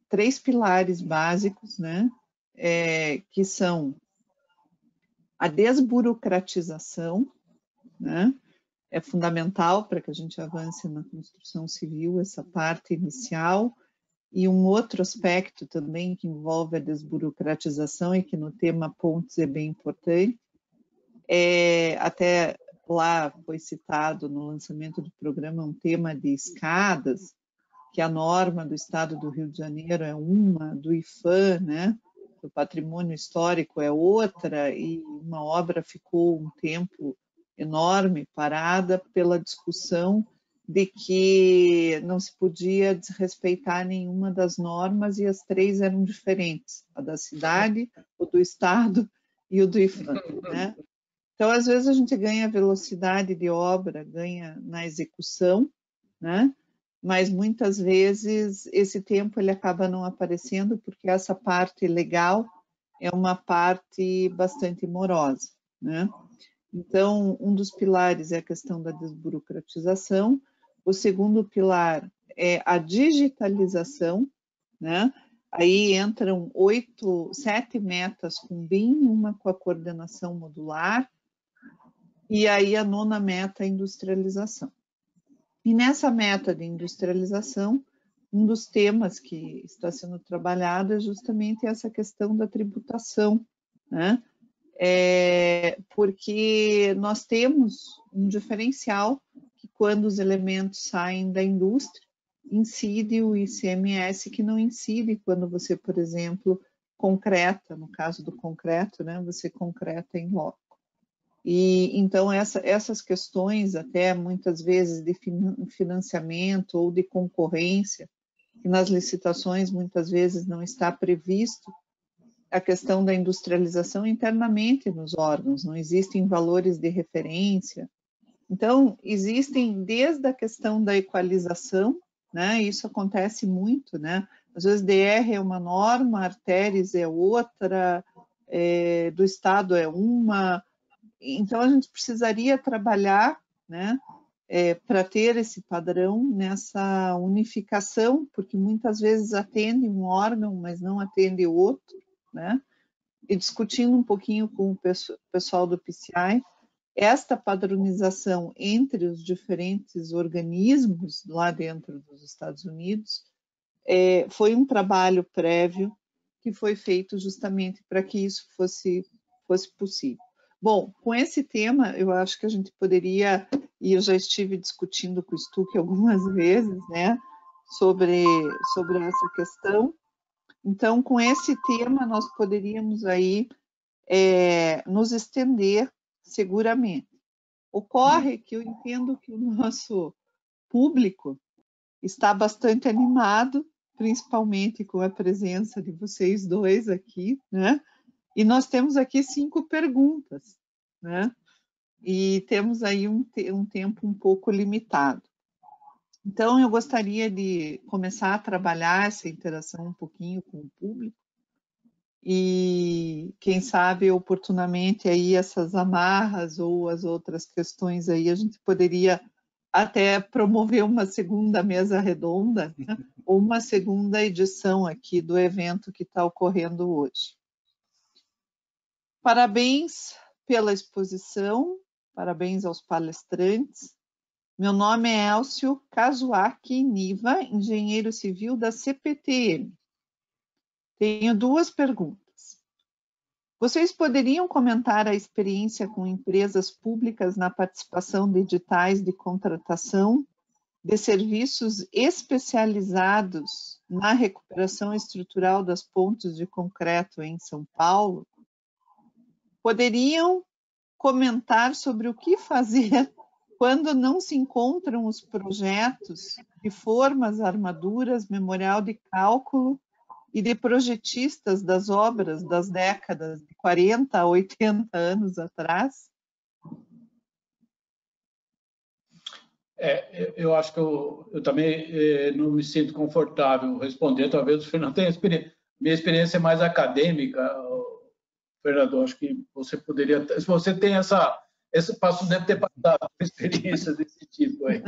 3 pilares básicos, né? Que são a desburocratização, né? É fundamental para que a gente avance na construção civil, essa parte inicial. E um outro aspecto também que envolve a desburocratização e que no tema pontes é bem importante, até lá foi citado no lançamento do programa um tema de escadas, que a norma do Estado do Rio de Janeiro é uma, do IPHAN, né, do patrimônio histórico é outra, e uma obra ficou um tempo enorme parada pela discussão de que não se podia desrespeitar nenhuma das normas, e as 3 eram diferentes, a da cidade, o do Estado e o do IPHAN, né? Então, às vezes, a gente ganha velocidade de obra, ganha na execução, né? Mas muitas vezes esse tempo ele acaba não aparecendo, porque essa parte legal é uma parte bastante morosa, né? Então, um dos pilares é a questão da desburocratização. O segundo pilar é a digitalização, né? Aí entram 7 metas com BIM, uma com a coordenação modular, e aí a 9ª meta é a industrialização. E nessa meta de industrialização, um dos temas que está sendo trabalhado é justamente essa questão da tributação, né? Porque nós temos um diferencial que, quando os elementos saem da indústria, incide o ICMS, que não incide quando você, por exemplo, concreta, no caso do concreto, né, você concreta em loco. E então essas questões, até muitas vezes de financiamento ou de concorrência, que nas licitações muitas vezes não está previsto, a questão da industrialização internamente nos órgãos, não existem valores de referência. Então, existem desde a questão da equalização, né? Isso acontece muito, né? Às vezes DR é uma norma, artérias é outra, do Estado é uma. Então, a gente precisaria trabalhar, né, para ter esse padrão nessa unificação, porque muitas vezes atende um órgão, mas não atende o outro, né? E discutindo um pouquinho com o pessoal do PCI, esta padronização entre os diferentes organismos lá dentro dos Estados Unidos foi um trabalho prévio que foi feito justamente para que isso fosse possível. Bom, com esse tema, eu acho que a gente poderia, e eu já estive discutindo com o Stuck algumas vezes, né, sobre essa questão. Então, com esse tema, nós poderíamos aí nos estender seguramente. Ocorre que eu entendo que o nosso público está bastante animado, principalmente com a presença de vocês dois aqui, né? E nós temos aqui 5 perguntas, né? E temos aí um tempo um pouco limitado. Então, eu gostaria de começar a trabalhar essa interação um pouquinho com o público e, quem sabe, oportunamente, aí essas amarras ou as outras questões aí, a gente poderia até promover uma segunda mesa redonda, né? Ou uma segunda edição aqui do evento que está ocorrendo hoje. Parabéns pela exposição, parabéns aos palestrantes. Meu nome é Elcio Kazuaki Niva, engenheiro civil da CPTM. Tenho 2 perguntas. Vocês poderiam comentar a experiência com empresas públicas na participação de editais de contratação de serviços especializados na recuperação estrutural das pontes de concreto em São Paulo? Poderiam comentar sobre o que fazer quando não se encontram os projetos de formas, armaduras, memorial de cálculo e de projetistas das obras das décadas de 40 a 80 anos atrás? Eu acho que eu também não me sinto confortável responder, talvez o Fernando tenha experiência. Minha experiência é mais acadêmica, Fernando, acho que você poderia, se você tem esse passo, deve ter passado por experiências desse tipo aí.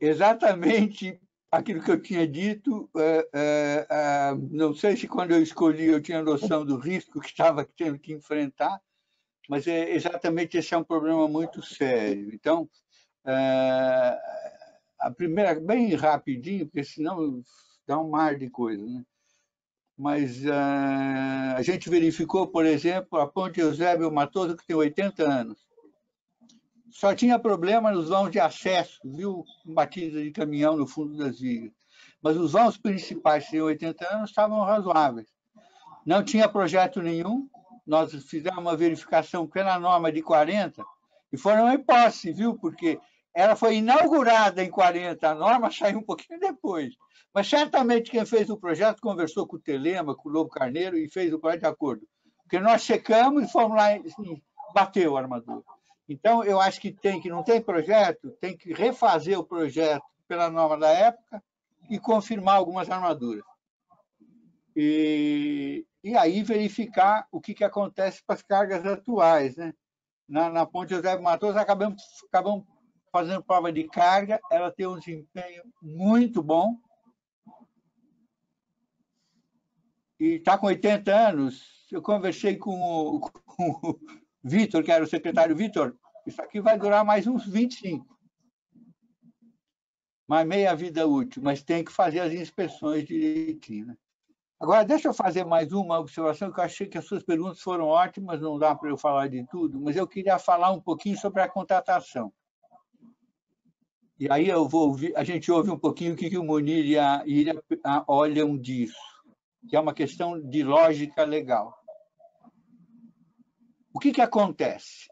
Exatamente aquilo que eu tinha dito, não sei se quando eu escolhi eu tinha noção do risco que estava tendo que enfrentar, mas exatamente esse é um problema muito sério. Então, a primeira, bem rapidinho, porque senão dá um mar de coisa, né? Mas a gente verificou, por exemplo, a Ponte Eusébio Matoso, que tem 80 anos. Só tinha problema nos vãos de acesso, viu? Batida de caminhão no fundo das vigas. Mas os vãos principais, que tinham 80 anos, estavam razoáveis. Não tinha projeto nenhum. Nós fizemos uma verificação pela norma de 40 e foram uma hipótese, viu? Porque ela foi inaugurada em 40, a norma saiu um pouquinho depois. Mas certamente quem fez o projeto conversou com o Telema, com o Lobo Carneiro e fez o projeto de acordo. Porque nós checamos e fomos lá e bateu a armadura. Então, eu acho que não tem projeto, tem que refazer o projeto pela norma da época e confirmar algumas armaduras. E aí verificar o que acontece com as cargas atuais, né? Na Ponte Eusébio Matoso, acabamos fazendo prova de carga, ela tem um desempenho muito bom, e está com 80 anos. Eu conversei com o Vitor, que era o secretário Vitor, isso aqui vai durar mais uns 25, mais meia vida útil, mas tem que fazer as inspeções direitinho, né? Agora, deixa eu fazer mais uma observação, que eu achei que as suas perguntas foram ótimas, não dá para eu falar de tudo, mas eu queria falar um pouquinho sobre a contratação. E aí a gente ouve um pouquinho o que o Munir e a Ilha olham disso, que é uma questão de lógica legal. O que acontece?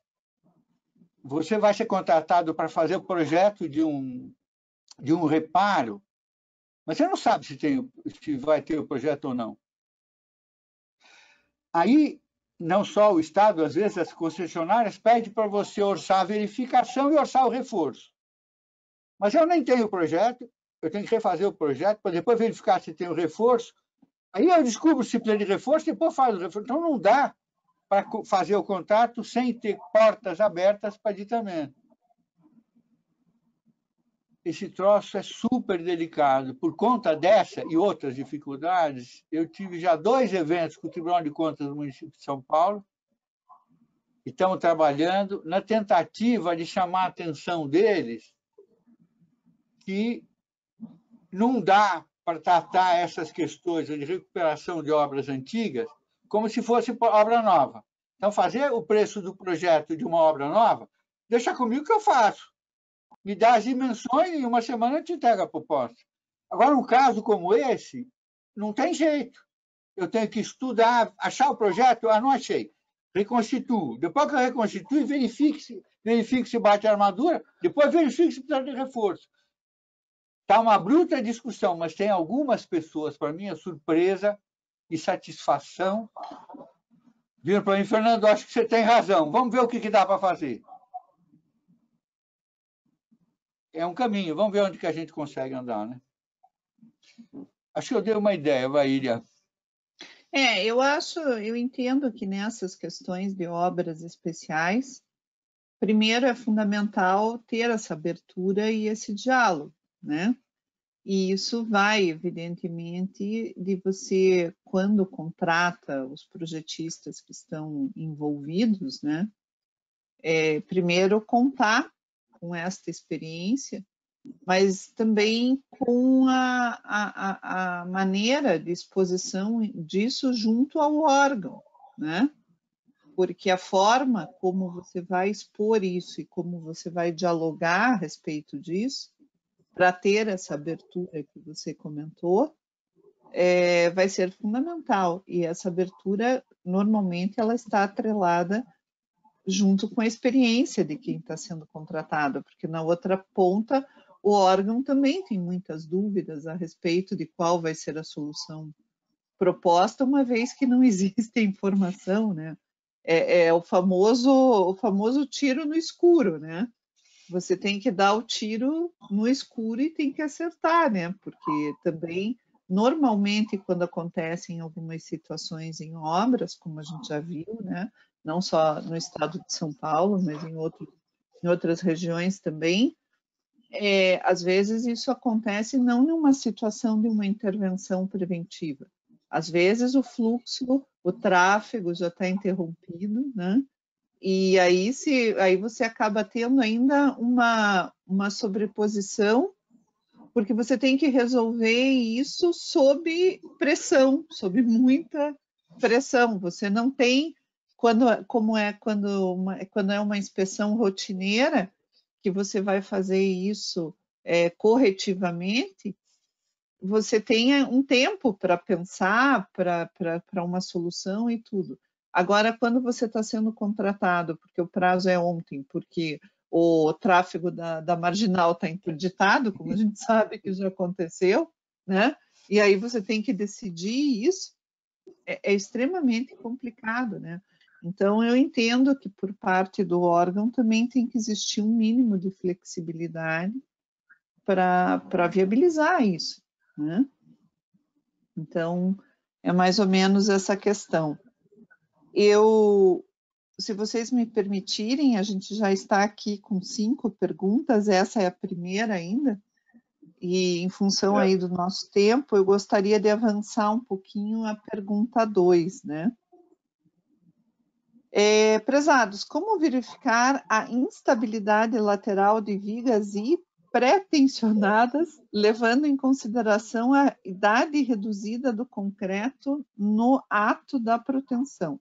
Você vai ser contratado para fazer o projeto de um reparo, mas você não sabe se vai ter o projeto ou não. Aí, não só o Estado, às vezes as concessionárias pedem para você orçar a verificação e orçar o reforço. Mas eu nem tenho o projeto, eu tenho que refazer o projeto para depois verificar se tem o reforço. Aí eu descubro se precisa de reforço, depois faço o reforço. Então, não dá para fazer o contrato sem ter portas abertas para aditamento. Esse troço é super delicado. Por conta dessa e outras dificuldades, eu tive já 2 eventos com o Tribunal de Contas do município de São Paulo, e estamos trabalhando na tentativa de chamar a atenção deles que não dá para tratar essas questões de recuperação de obras antigas como se fosse obra nova. Então, fazer o preço do projeto de uma obra nova, deixa comigo que eu faço. Me dá as dimensões e em uma semana eu te entrego a proposta. Agora, um caso como esse, não tem jeito. Eu tenho que estudar, achar o projeto, não achei. Reconstituo. Depois que eu reconstituo, verifique se bate a armadura, depois verifique se precisa de reforço. Está uma bruta discussão, mas tem algumas pessoas, para minha surpresa e satisfação, viram para mim, Fernando, acho que você tem razão, vamos ver o que dá para fazer. É um caminho, vamos ver onde que a gente consegue andar, né? Acho que eu dei uma ideia, Vaília. Eu entendo que nessas questões de obras especiais, primeiro é fundamental ter essa abertura e esse diálogo, né? E isso vai, evidentemente, de você, quando contrata os projetistas que estão envolvidos, né? Primeiro contar com esta experiência, mas também com a maneira de exposição disso junto ao órgão, né? Porque a forma como você vai expor isso e como você vai dialogar a respeito disso, para ter essa abertura que você comentou, vai ser fundamental. E essa abertura, normalmente, ela está atrelada junto com a experiência de quem está sendo contratado, porque na outra ponta, o órgão também tem muitas dúvidas a respeito de qual vai ser a solução proposta, uma vez que não existe informação, né? É o famoso tiro no escuro, né? Você tem que dar o tiro no escuro e tem que acertar, né? Porque também, normalmente, quando acontecem algumas situações em obras, como a gente já viu, né? Não só no estado de São Paulo, mas em outras regiões também, às vezes isso acontece não numa situação de uma intervenção preventiva. Às vezes o fluxo, o tráfego já está interrompido, né? E aí você acaba tendo ainda uma sobreposição, porque você tem que resolver isso sob pressão, sob muita pressão. Você não tem, quando é uma inspeção rotineira, que você vai fazer isso corretivamente, você tem um tempo para pensar, para uma solução e tudo. Agora, quando você está sendo contratado, porque o prazo é ontem, porque o tráfego da marginal está interditado, como a gente sabe que já aconteceu, né? E aí você tem que decidir isso, é extremamente complicado, né? Então, eu entendo que por parte do órgão também tem que existir um mínimo de flexibilidade para viabilizar isso, né? Então, é mais ou menos essa questão. Se vocês me permitirem, a gente já está aqui com 5 perguntas, essa é a primeira ainda, e em função aí do nosso tempo, eu gostaria de avançar um pouquinho a pergunta 2, né? Prezados, como verificar a instabilidade lateral de vigas e pré-tensionadas, levando em consideração a idade reduzida do concreto no ato da proteção?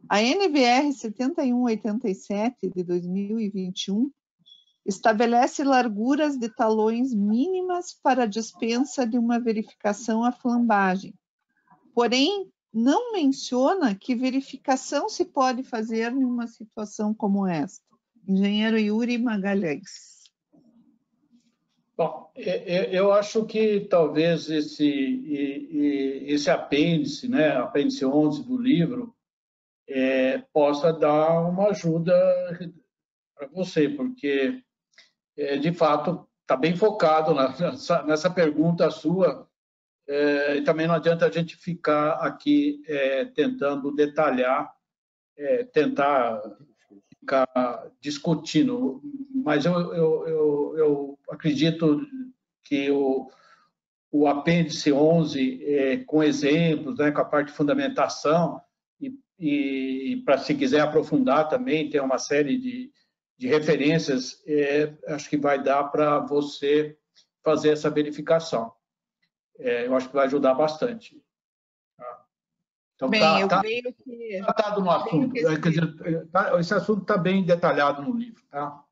A NBR 7187 de 2021 estabelece larguras de talões mínimas para a dispensa de uma verificação à flambagem, porém não menciona que verificação se pode fazer em uma situação como esta. Engenheiro Yuri Magalhães. Bom, eu acho que talvez esse apêndice, né, apêndice 11 do livro, possa dar uma ajuda para você, porque, de fato, está bem focado nessa pergunta sua, e também não adianta a gente ficar aqui tentando detalhar, tentar ficar discutindo, mas eu acredito que o apêndice 11, com exemplos, né, com a parte de fundamentação, e para se quiser aprofundar também, tem uma série de referências, acho que vai dar para você fazer essa verificação. Eu acho que vai ajudar bastante. Então, bem, eu creio que... tratado no assunto. Esse assunto está bem detalhado no livro. Tá?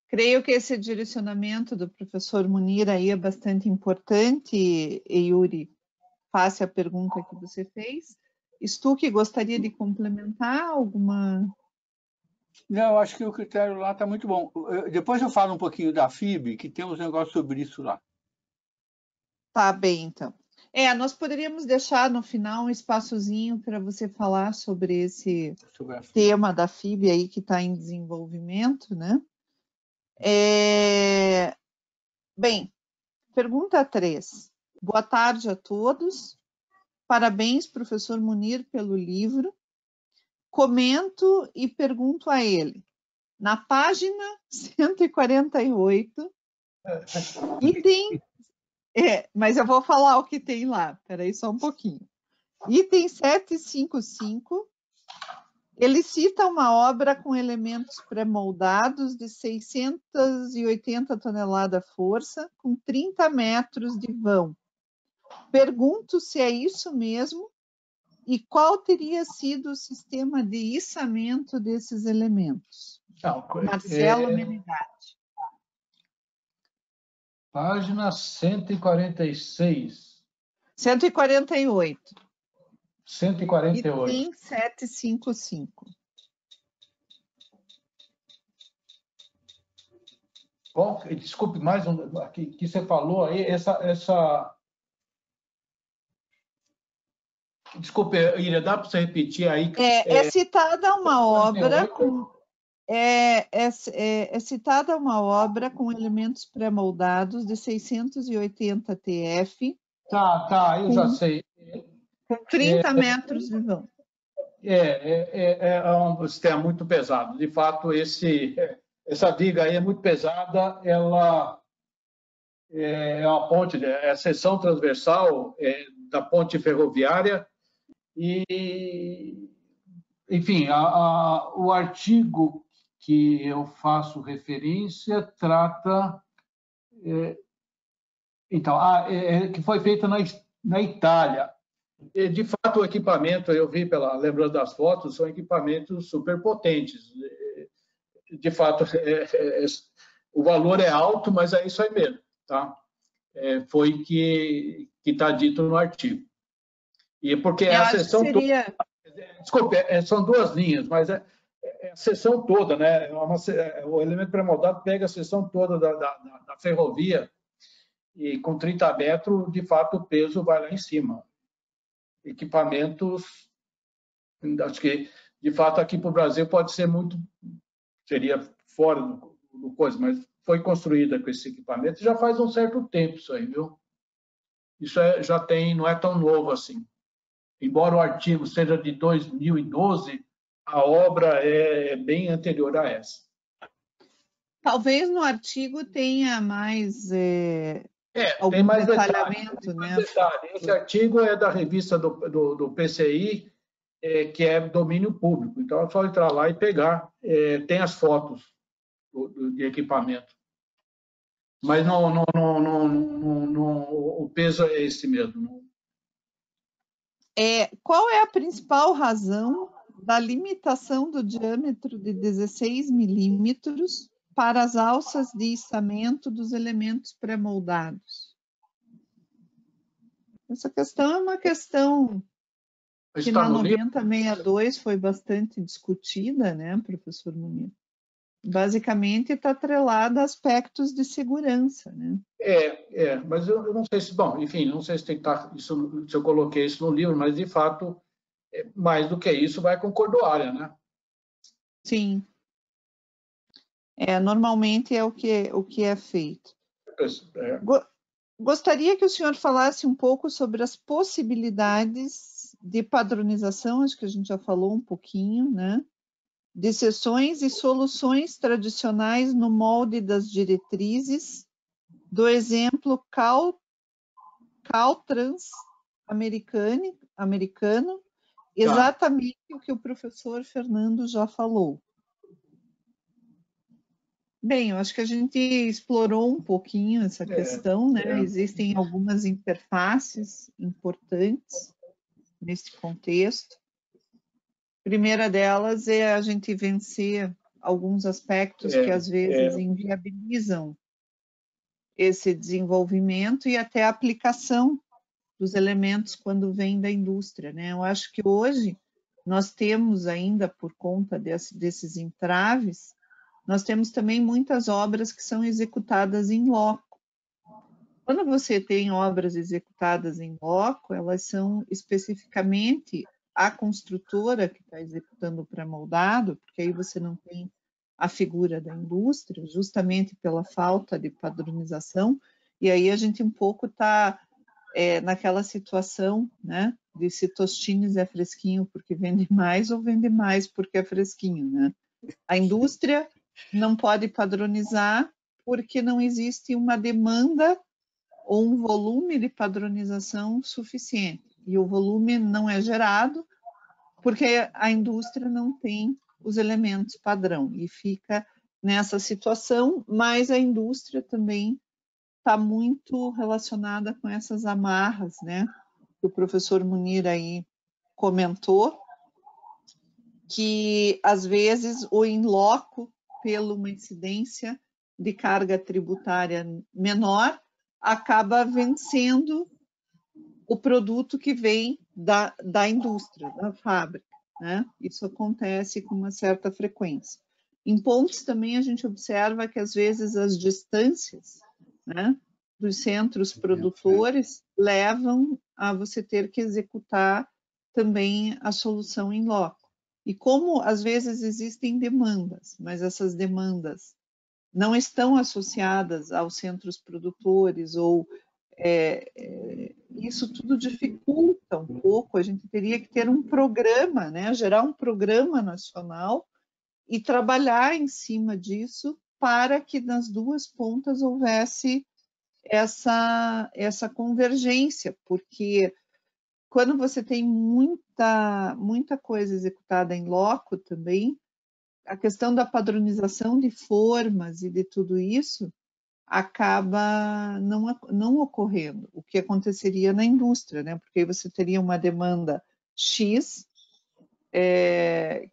Creio que esse direcionamento do professor Munir aí é bastante importante, Yuri. Faça a pergunta que você fez. Stuck, gostaria de complementar alguma... Não, eu acho que o critério lá está muito bom. Depois eu falo um pouquinho da FIB, que tem uns negócios sobre isso lá. Tá bem, então. Nós poderíamos deixar no final um espaçozinho para você falar sobre esse tema da FIB aí que está em desenvolvimento, né? Bem, pergunta 3. Boa tarde a todos. Parabéns, professor Munir, pelo livro. Comento e pergunto a ele. Na página 148, item... mas eu vou falar o que tem lá. Espera aí só um pouquinho. Item 755, ele cita uma obra com elementos pré-moldados de 680 toneladas força, com 30 metros de vão. Pergunto se é isso mesmo e qual teria sido o sistema de içamento desses elementos. Marcelo Menegatti. Página 146. 148. 148. Item 755. Desculpe, mais um que você falou aí, essa... Desculpe, Ira, dá para você repetir aí? É citada uma obra com... É citada uma obra com elementos pré-moldados de 680 TF. Tá, eu já sei. Com 30 metros de vão. É um sistema muito pesado. De fato, essa viga aí é muito pesada. Ela é uma ponte, é a seção transversal da ponte ferroviária. E, enfim, o artigo que eu faço referência trata... que foi feita na Itália. De fato, o equipamento, eu vi lembrando das fotos, são equipamentos superpotentes. De fato, o valor é alto, mas é isso aí mesmo. Tá? Foi que está dito no artigo. E porque a seção toda... Desculpe, são duas linhas, mas é a seção toda, né? O elemento pré-moldado pega a seção toda da ferrovia e com 30 metros, de fato, o peso vai lá em cima. Equipamentos, acho que, de fato, aqui para o Brasil pode ser seria fora do coisa, mas foi construída com esse equipamento já faz um certo tempo isso aí, viu? Isso já tem, não é tão novo assim. Embora o artigo seja de 2012, a obra é bem anterior a essa. Talvez no artigo tenha mais tem mais detalhamento, né? Esse artigo é da revista do PCI, que é domínio público. Então, é só entrar lá e pegar. Tem as fotos de equipamento. Mas o peso é esse mesmo. Qual é a principal razão da limitação do diâmetro de 16 milímetros para as alças de içamento dos elementos pré-moldados? Essa questão é uma questão que na 9062 foi bastante discutida, né, professor Munir? Basicamente está atrelada a aspectos de segurança, né? Mas eu não sei se, bom, enfim, não sei se tem que estar isso, se eu coloquei isso no livro, mas de fato, mais do que isso, vai com cordoária, né? Sim. Normalmente é o que é feito. Gostaria que o senhor falasse um pouco sobre as possibilidades de padronização, acho que a gente já falou um pouquinho, né? De seções e soluções tradicionais no molde das diretrizes, do exemplo Caltrans americano, exatamente o que o professor Fernando já falou. Bem, eu acho que a gente explorou um pouquinho essa questão, né? Existem algumas interfaces importantes nesse contexto. A primeira delas é a gente vencer alguns aspectos que às vezes inviabilizam esse desenvolvimento e até a aplicação dos elementos quando vem da indústria, né? Eu acho que hoje nós temos ainda, por conta desses entraves, nós temos também muitas obras que são executadas em loco. Quando você tem obras executadas em loco, elas são especificamente a construtora que está executando o pré-moldado, porque aí você não tem a figura da indústria, justamente pela falta de padronização, e aí a gente um pouco está naquela situação, né, de se Tostines é fresquinho porque vende mais ou vende mais porque é fresquinho, né? A indústria não pode padronizar porque não existe uma demanda ou um volume de padronização suficiente. E o volume não é gerado porque a indústria não tem os elementos padrão e fica nessa situação, mas a indústria também está muito relacionada com essas amarras, né? Que o professor Munir aí comentou, que às vezes o in loco, pela uma incidência de carga tributária menor, acaba vencendo o produto que vem da indústria, da fábrica, né? Isso acontece com uma certa frequência. Em pontes também a gente observa que, às vezes, as distâncias, né, dos centros produtores levam a você ter que executar também a solução em loco. E como, às vezes, existem demandas, mas essas demandas não estão associadas aos centros produtores, ou isso tudo dificulta um pouco. A gente teria que ter um programa, né, gerar um programa nacional e trabalhar em cima disso para que nas duas pontas houvesse essa convergência, porque quando você tem muita coisa executada em loco também, a questão da padronização de formas e de tudo isso acaba não ocorrendo, o que aconteceria na indústria, né? Porque aí você teria uma demanda X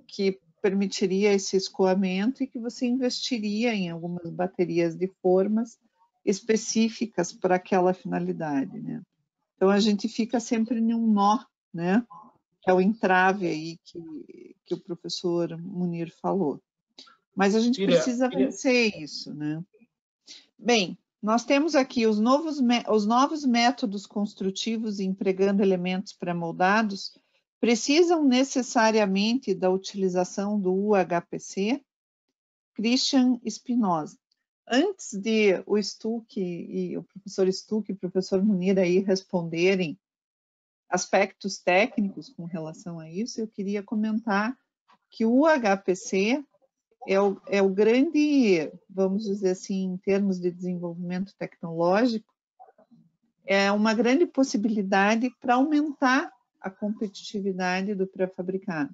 que permitiria esse escoamento e que você investiria em algumas baterias de formas específicas para aquela finalidade, né? Então a gente fica sempre em um nó, né? Que é o entrave aí que o professor Munir falou. Mas a gente precisa vencer isso, né? Bem, nós temos aqui os novos métodos construtivos empregando elementos pré-moldados precisam necessariamente da utilização do UHPC? Christian Espinosa. Antes de o Stuck e o professor Stuck e o professor Munir aí responderem aspectos técnicos com relação a isso, eu queria comentar que o UHPC é o grande, vamos dizer assim, em termos de desenvolvimento tecnológico, é uma grande possibilidade para aumentar a competitividade do pré-fabricado.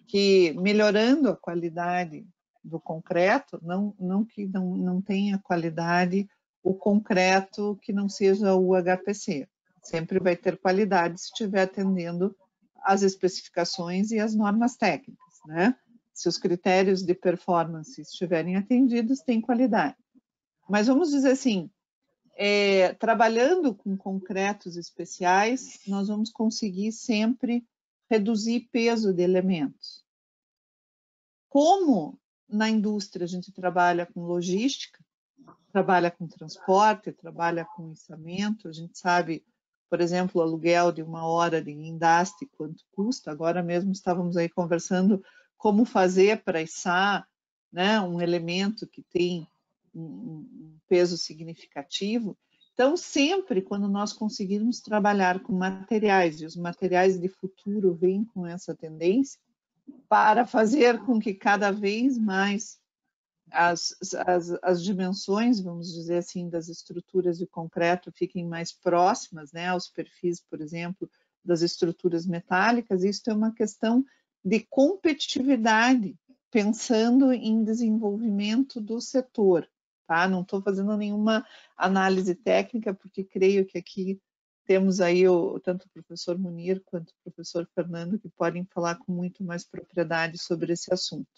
Que melhorando a qualidade do concreto, não que não tenha qualidade o concreto que não seja o UHPC. Sempre vai ter qualidade se estiver atendendo às especificações e às normas técnicas, né? Se os critérios de performance estiverem atendidos, tem qualidade. Mas vamos dizer assim, trabalhando com concretos especiais, nós vamos conseguir sempre reduzir peso de elementos. Como na indústria a gente trabalha com logística, trabalha com transporte, trabalha com içamento, a gente sabe, por exemplo, o aluguel de uma hora de guindaste, quanto custa. Agora mesmo estávamos aí conversando como fazer para içar, né, um elemento que tem um peso significativo. Então, sempre quando nós conseguirmos trabalhar com materiais, e os materiais de futuro vêm com essa tendência, para fazer com que cada vez mais as dimensões, vamos dizer assim, das estruturas de concreto fiquem mais próximas, né, aos perfis, por exemplo, das estruturas metálicas. Isso é uma questão de competitividade, pensando em desenvolvimento do setor. Tá? Não estou fazendo nenhuma análise técnica, porque creio que aqui temos aí tanto o professor Munir quanto o professor Fernando, que podem falar com muito mais propriedade sobre esse assunto.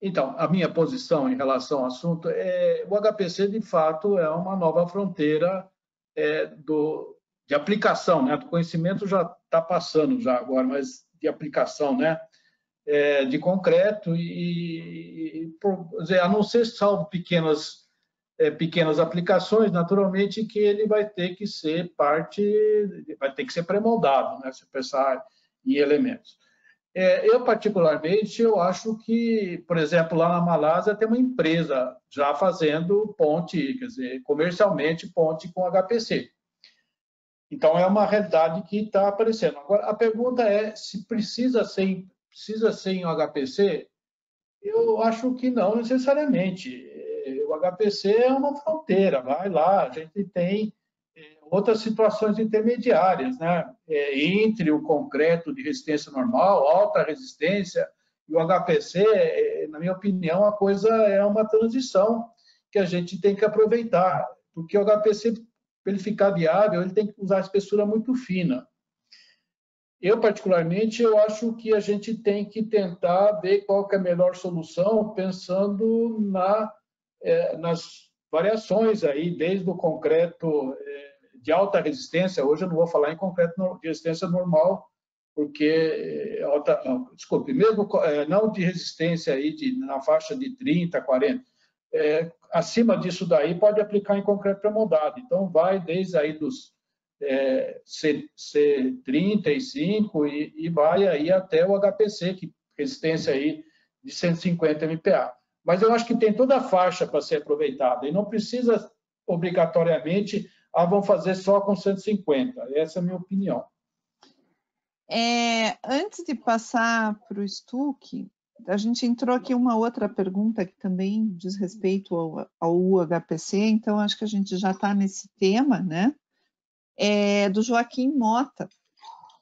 Então, a minha posição em relação ao assunto é o HPC, de fato, é uma nova fronteira de aplicação, né? Do conhecimento já está passando já agora, mas de aplicação, né? De concreto a não ser salvo pequenas aplicações, naturalmente que ele vai ter que ser pré-moldado, né? Se pensar em elementos. Eu, particularmente, eu acho que, por exemplo, lá na Malásia tem uma empresa já fazendo ponte, quer dizer, comercialmente ponte com HPC. Então, é uma realidade que está aparecendo. Agora, a pergunta é se precisa ser em HPC? Eu acho que não necessariamente. O HPC é uma fronteira, vai lá, a gente tem outras situações intermediárias, né? Entre o concreto de resistência normal, alta resistência, e o HPC, na minha opinião, a coisa é uma transição que a gente tem que aproveitar, porque o HPC, para ele ficar viável, ele tem que usar espessura muito fina. Eu, particularmente, eu acho que a gente tem que tentar ver qual que é a melhor solução, pensando nas variações aí, desde o concreto de alta resistência. Hoje eu não vou falar em concreto de resistência normal, porque, desculpe, mesmo não de resistência aí na faixa de 30, 40, acima disso daí pode aplicar em concreto pré-moldado. Então, vai desde aí dos C35 e vai aí até o HPC, que resistência aí de 150 MPa. Mas eu acho que tem toda a faixa para ser aproveitada e não precisa obrigatoriamente, vão fazer só com 150. Essa é a minha opinião. Antes de passar para o Stuck, a gente entrou aqui uma outra pergunta que também diz respeito ao UHPC, então acho que a gente já está nesse tema, né? Do Joaquim Mota,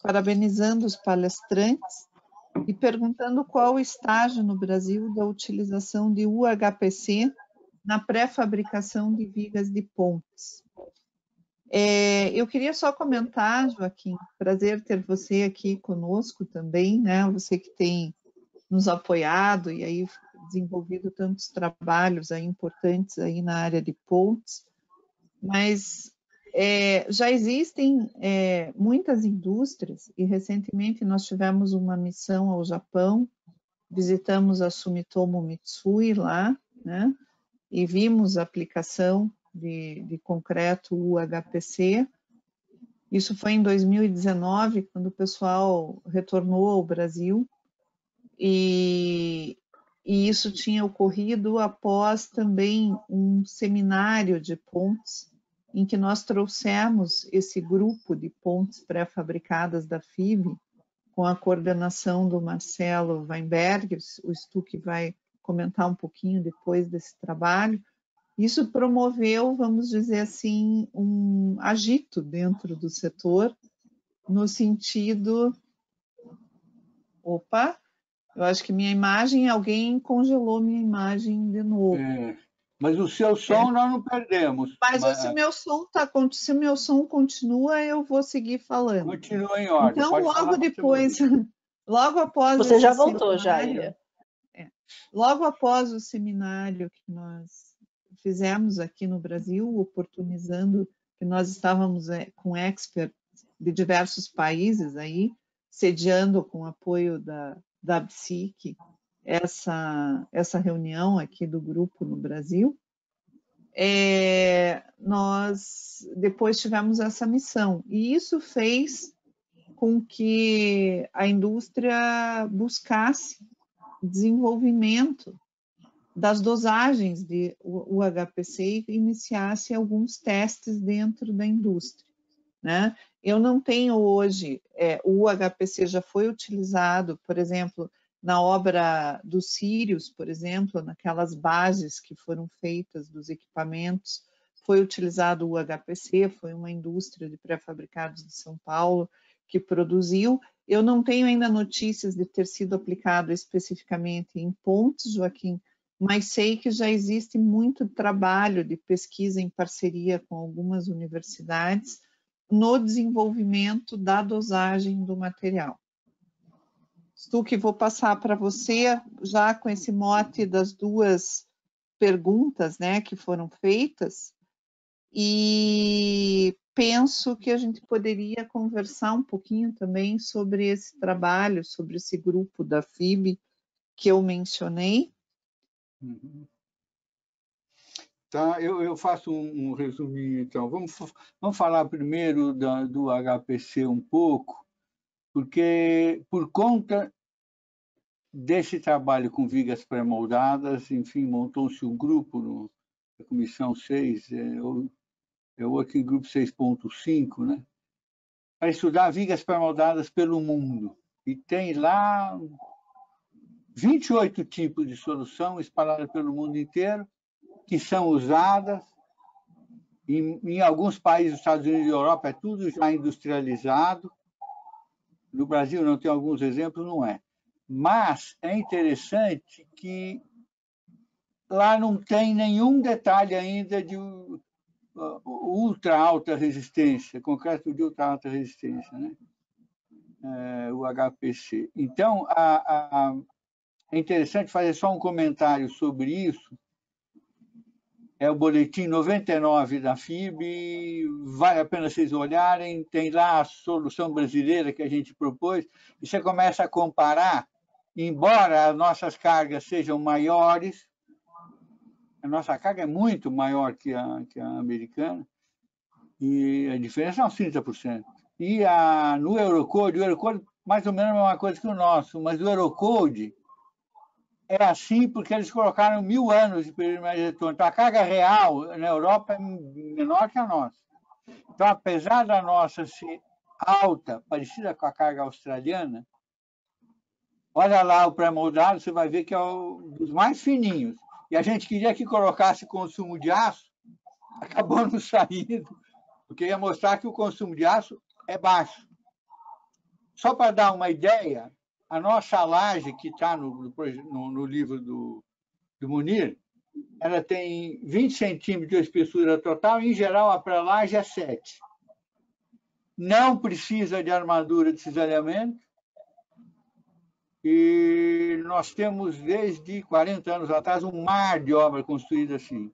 parabenizando os palestrantes e perguntando qual o estágio no Brasil da utilização de UHPC na pré-fabricação de vigas de pontes. Eu queria só comentar, Joaquim, prazer ter você aqui conosco também, né? Você que tem nos apoiado e aí desenvolvido tantos trabalhos aí importantes aí na área de pontes, mas já existem muitas indústrias e recentemente nós tivemos uma missão ao Japão, visitamos a Sumitomo Mitsui lá, né? E vimos a aplicação de concreto UHPC. Isso foi em 2019, quando o pessoal retornou ao Brasil, e isso tinha ocorrido após também um seminário de pontes, em que nós trouxemos esse grupo de pontes pré-fabricadas da FIB, com a coordenação do Marcelo Weinberg, o Stuck vai comentar um pouquinho depois desse trabalho. Isso promoveu, vamos dizer assim, um agito dentro do setor, no sentido... Opa! Eu acho que minha imagem, alguém congelou minha imagem de novo. Mas o seu som nós não perdemos. Mas se o meu som continua, eu vou seguir falando. Continua em ordem. Então, logo depois, logo após você já voltou já, Ilia. Logo após o seminário que nós fizemos aqui no Brasil, oportunizando que nós estávamos com experts de diversos países aí, sediando com apoio da ABSIC essa reunião aqui do grupo no Brasil, nós depois tivemos essa missão. E isso fez com que a indústria buscasse desenvolvimento das dosagens de UHPC e iniciasse alguns testes dentro da indústria, né? Eu não tenho hoje, o UHPC já foi utilizado, por exemplo, na obra dos Sírios, por exemplo, naquelas bases que foram feitas dos equipamentos, foi utilizado o UHPC, foi uma indústria de pré-fabricados de São Paulo que produziu. Eu não tenho ainda notícias de ter sido aplicado especificamente em pontes, Joaquim, mas sei que já existe muito trabalho de pesquisa em parceria com algumas universidades no desenvolvimento da dosagem do material. Stuck, vou passar para você, já com esse mote das duas perguntas, né, que foram feitas, e penso que a gente poderia conversar um pouquinho também sobre esse trabalho, sobre esse grupo da FIB que eu mencionei. Uhum. Tá, eu faço um resuminho, então. Vamos falar primeiro do HPC um pouco, porque por conta desse trabalho com vigas pré-moldadas, enfim, montou-se um grupo na Comissão 6, o Working Group 6.5, né, para estudar vigas pré-moldadas pelo mundo. E tem lá 28 tipos de solução espalhadas pelo mundo inteiro, que são usadas. Em alguns países, Estados Unidos e Europa, é tudo já industrializado. No Brasil, não tem alguns exemplos, não é. Mas é interessante que lá não tem nenhum detalhe ainda de ultra alta resistência, concreto de ultra alta resistência, né? O HPC. Então, é interessante fazer só um comentário sobre isso, é o boletim 99 da FIB, vale a pena vocês olharem, tem lá a solução brasileira que a gente propôs, e você começa a comparar, embora as nossas cargas sejam maiores, a nossa carga é muito maior que a americana, e a diferença é uns 30%. E no Eurocode, o Eurocode mais ou menos é uma coisa que o nosso, mas o Eurocode é assim porque eles colocaram 1000 anos de período médio de retorno. Então, a carga real na Europa é menor que a nossa. Então, apesar da nossa ser alta, parecida com a carga australiana, olha lá o pré-moldado, você vai ver que é dos mais fininhos. E a gente queria que colocasse consumo de aço, acabou não saindo, porque ia mostrar que o consumo de aço é baixo. Só para dar uma ideia, a nossa laje, que está no livro do Munir, ela tem 20 centímetros de espessura total, e, em geral, a pré-laje é 7. Não precisa de armadura de cisalhamento, e nós temos, desde 40 anos atrás, um mar de obra construída assim.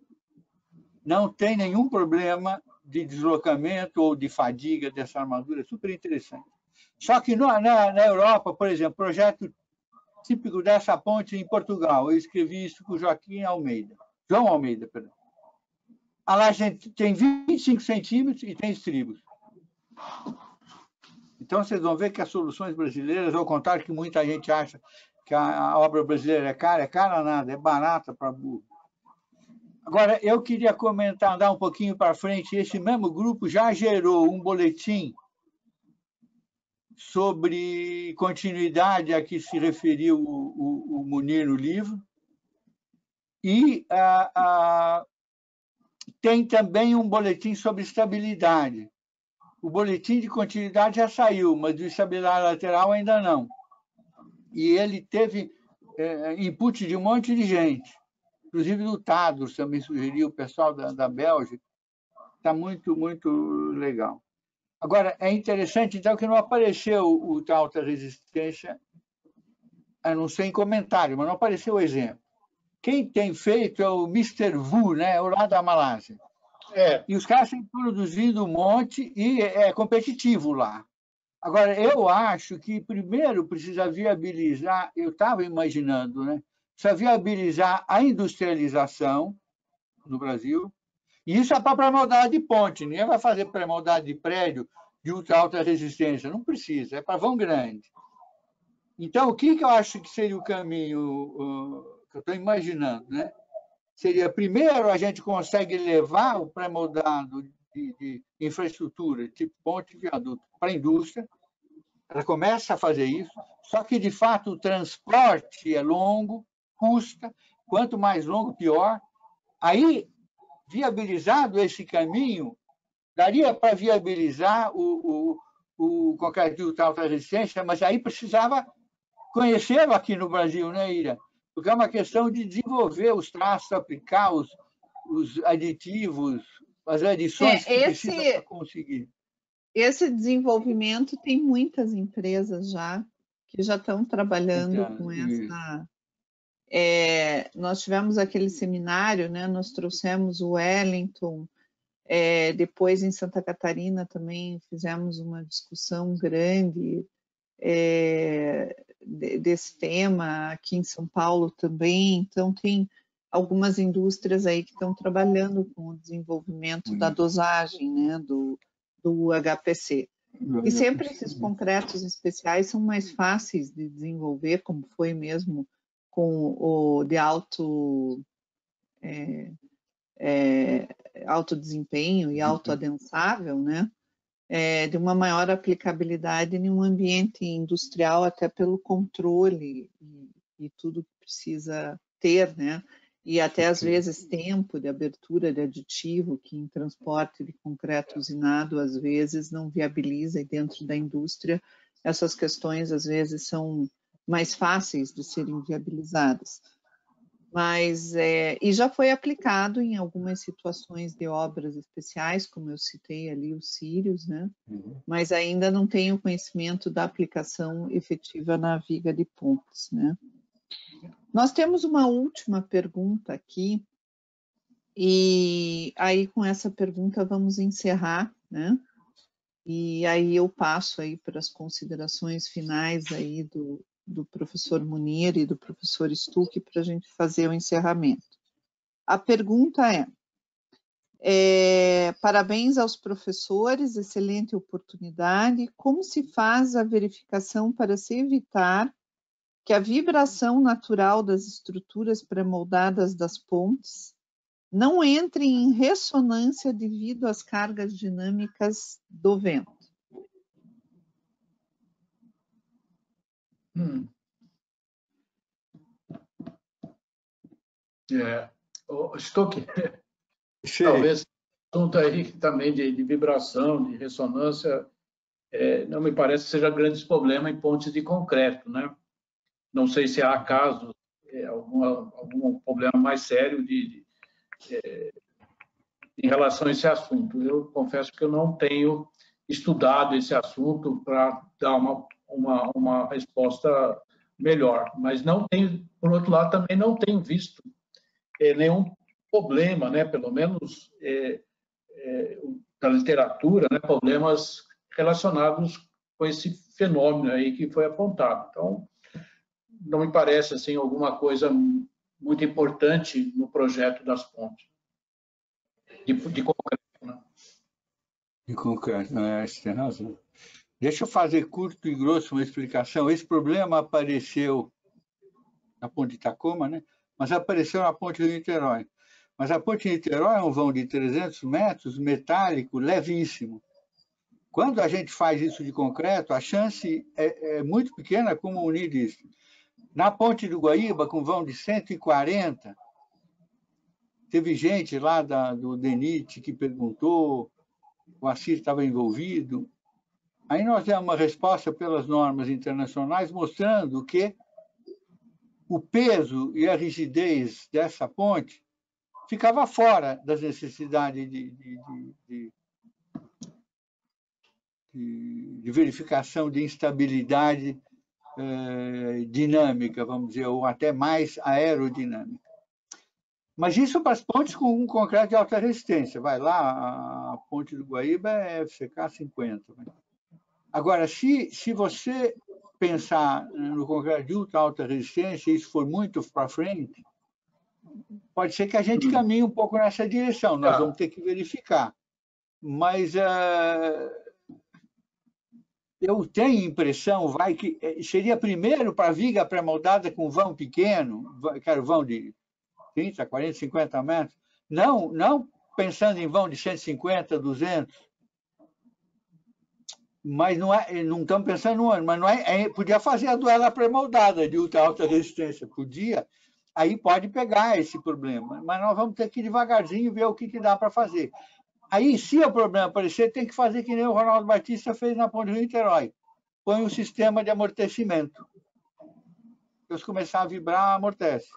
Não tem nenhum problema de deslocamento ou de fadiga dessa armadura, é super interessante. Só que na Europa, por exemplo, projeto típico dessa ponte em Portugal, eu escrevi isso com o João Almeida, perdão. A laje tem 25 centímetros e tem estribos. Então, vocês vão ver que as soluções brasileiras, ao contrário que muita gente acha que a obra brasileira é cara nada, é barata para burro. Agora, eu queria comentar, andar um pouquinho para frente, esse mesmo grupo já gerou um boletim sobre continuidade a que se referiu o Munir no livro, e tem também um boletim sobre estabilidade. O boletim de continuidade já saiu, mas de estabilidade lateral ainda não. E ele teve input de um monte de gente, inclusive do Tadros também sugeriu, o pessoal da Bélgica. Está muito, muito legal. Agora, é interessante, então, que não apareceu o tal alta resistência, a não ser em comentário, mas não apareceu o exemplo. Quem tem feito é o Mr. Vu, né? O lá da Malásia. E os caras têm produzido um monte e é competitivo lá. Agora, eu acho que primeiro precisa viabilizar, eu estava imaginando, né? Precisa viabilizar a industrialização no Brasil. E isso é para pré-moldado de ponte. Ninguém vai fazer pré-moldado de prédio de ultra alta resistência. Não precisa, é para vão grande. Então, o que eu acho que seria o caminho que eu estou imaginando, né? Seria, primeiro, a gente consegue levar o pré-moldado de infraestrutura, tipo ponte e viaduto, para a indústria. Ela começa a fazer isso, só que, de fato, o transporte é longo, custa. Quanto mais longo, pior. Aí, viabilizado esse caminho, daria para viabilizar o concreto de ultra alta resistência, mas aí precisava conhecê-lo aqui no Brasil, né, Ira? Porque é uma questão de desenvolver os traços, aplicar os aditivos, as adições que precisa para conseguir. Esse desenvolvimento tem muitas empresas que já estão trabalhando com essa. Nós tivemos aquele seminário, né? Nós trouxemos o Wellington, depois em Santa Catarina também fizemos uma discussão grande desse tema, aqui em São Paulo também. Então, tem algumas indústrias aí que estão trabalhando com o desenvolvimento da dosagem, né, do HPC. E sempre esses concretos especiais são mais fáceis de desenvolver, como foi mesmo com o de alto desempenho e autoadensável, né? De uma maior aplicabilidade em um ambiente industrial, até pelo controle e tudo que precisa ter, né? E até, às vezes, tempo de abertura de aditivo, que em transporte de concreto usinado, às vezes, não viabiliza, e dentro da indústria, essas questões, às vezes, são mais fáceis de serem viabilizadas. Mas, e já foi aplicado em algumas situações de obras especiais, como eu citei ali, os Sírios, né? Mas ainda não tenho conhecimento da aplicação efetiva na viga de pontes, né? Nós temos uma última pergunta aqui, E aí, com essa pergunta, vamos encerrar, né? E aí eu passo aí para as considerações finais aí do professor Munir e do professor Stuck para a gente fazer o encerramento. A pergunta parabéns aos professores, excelente oportunidade. Como se faz a verificação para se evitar que a vibração natural das estruturas pré-moldadas das pontes não entre em ressonância devido às cargas dinâmicas do vento? Stuck, talvez assunto aí também de vibração, de ressonância, não me parece que seja grande problema em pontes de concreto, né? Não sei se há casos, algum problema mais sério em relação a esse assunto. Eu confesso que eu não tenho estudado esse assunto para dar uma resposta melhor, mas não tenho, por outro lado, também não tenho visto nenhum problema, né? Pelo menos da literatura, né? Problemas relacionados com esse fenômeno aí que foi apontado. Então, não me parece assim alguma coisa muito importante no projeto das pontes de concreto, né? De concreto, você tem razão. Deixa eu fazer curto e grosso uma explicação. Esse problema apareceu na ponte de Tacoma, né? Mas apareceu na ponte de Niterói. Mas a ponte de Niterói é um vão de 300 metros, metálico, levíssimo. Quando a gente faz isso de concreto, a chance é muito pequena, como o Uni disse. Na ponte do Guaíba, com vão de 140, teve gente lá do DENIT que perguntou, o Assir estava envolvido. Aí nós demos uma resposta pelas normas internacionais mostrando que o peso e a rigidez dessa ponte ficava fora das necessidades de verificação de instabilidade dinâmica, vamos dizer, ou até mais aerodinâmica. Mas isso para as pontes com um concreto de alta resistência. Vai lá, a ponte do Guaíba é FCK 50. Agora, se você pensar no concreto de ultra alta resistência, e isso for muito para frente, pode ser que a gente caminhe um pouco nessa direção. Nós vamos ter que verificar. Mas eu tenho impressão, que seria primeiro para viga pré-moldada com vão pequeno, quero vão de 30, 40, 50 metros, não pensando em vão de 150, 200, mas não estamos pensando no ano, mas podia fazer a duela pré-moldada de ultra alta resistência, podia, aí pode pegar esse problema, mas nós vamos ter que ir devagarzinho ver o que dá para fazer. Aí, se o problema aparecer, tem que fazer que nem o Ronaldo Batista fez na ponte do Niterói, põe um sistema de amortecimento. Se começar a vibrar, amortece.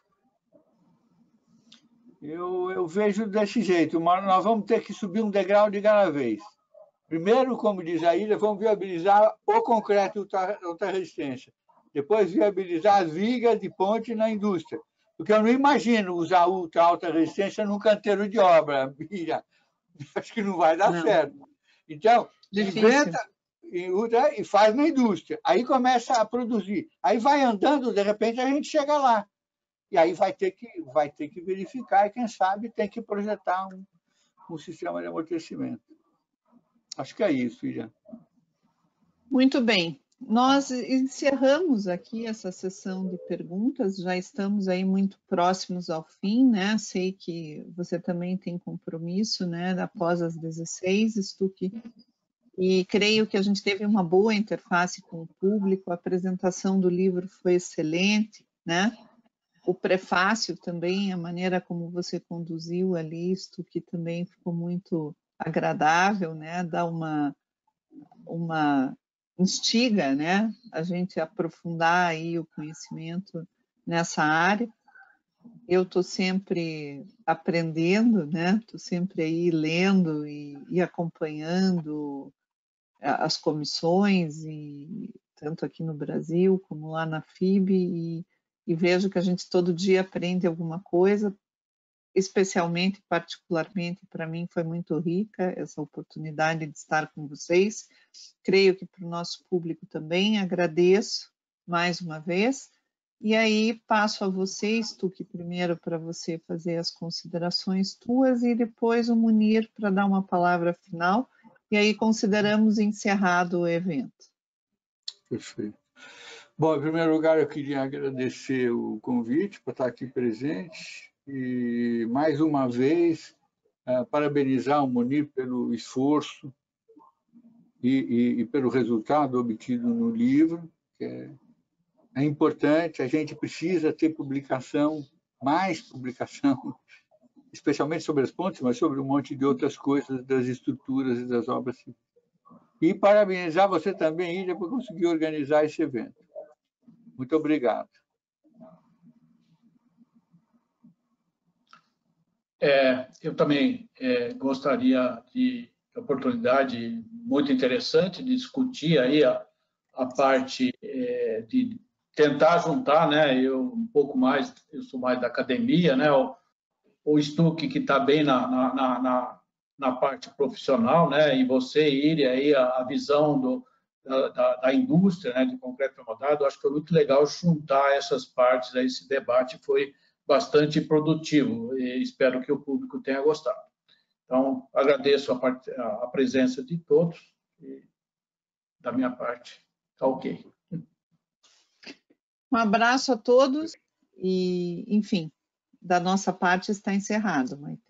Eu vejo desse jeito, mas nós vamos ter que subir um degrau de cada vez. Primeiro, como diz a Ilha, vamos viabilizar o concreto ultra resistência. Depois, viabilizar as vigas de ponte na indústria. Porque eu não imagino usar ultra alta resistência num canteiro de obra. Acho que não vai dar certo. Então, inventa e faz na indústria. Aí começa a produzir. Aí vai andando, de repente a gente chega lá. E aí vai ter que verificar e, quem sabe, tem que projetar um sistema de amortecimento. Acho que é isso, Ilha. Muito bem. Nós encerramos aqui essa sessão de perguntas, já estamos aí muito próximos ao fim, né? Sei que você também tem compromisso, né? Após as 16, Stuck, e creio que a gente teve uma boa interface com o público, a apresentação do livro foi excelente, né? O prefácio também, a maneira como você conduziu ali, Stuck, também ficou muito agradável, né? Dá uma instiga, né, a gente aprofundar aí o conhecimento nessa área. Eu estou sempre aprendendo, né? Estou sempre aí lendo e acompanhando as comissões, e tanto aqui no Brasil como lá na FIB, e vejo que a gente todo dia aprende alguma coisa. especialmente, particularmente, para mim foi muito rica essa oportunidade de estar com vocês. Creio que para o nosso público também. Agradeço mais uma vez. E aí passo a vocês, Tuque, primeiro para você fazer as considerações tuas e depois o Munir para dar uma palavra final. E aí consideramos encerrado o evento. Perfeito. Bom, em primeiro lugar, eu queria agradecer o convite para estar aqui presente e, mais uma vez, parabenizar o Munir pelo esforço e pelo resultado obtido no livro, que é importante, a gente precisa ter publicação, mais publicação, especialmente sobre as pontes, mas sobre um monte de outras coisas, das estruturas e das obras. E parabenizar você também, Ilha, por conseguir organizar esse evento. Muito obrigado. Eu também gostaria de oportunidade muito interessante de discutir aí a parte de tentar juntar, né? Eu sou mais da academia, né? O Stuck que está bem na parte profissional, né? E você ir aí a visão da indústria, né? De concreto remodado, acho que foi muito legal juntar essas partes. Aí, esse debate foi bastante produtivo e espero que o público tenha gostado. Então, agradeço a presença de todos e da minha parte. Tá ok. Um abraço a todos e, enfim, da nossa parte está encerrado, Maite.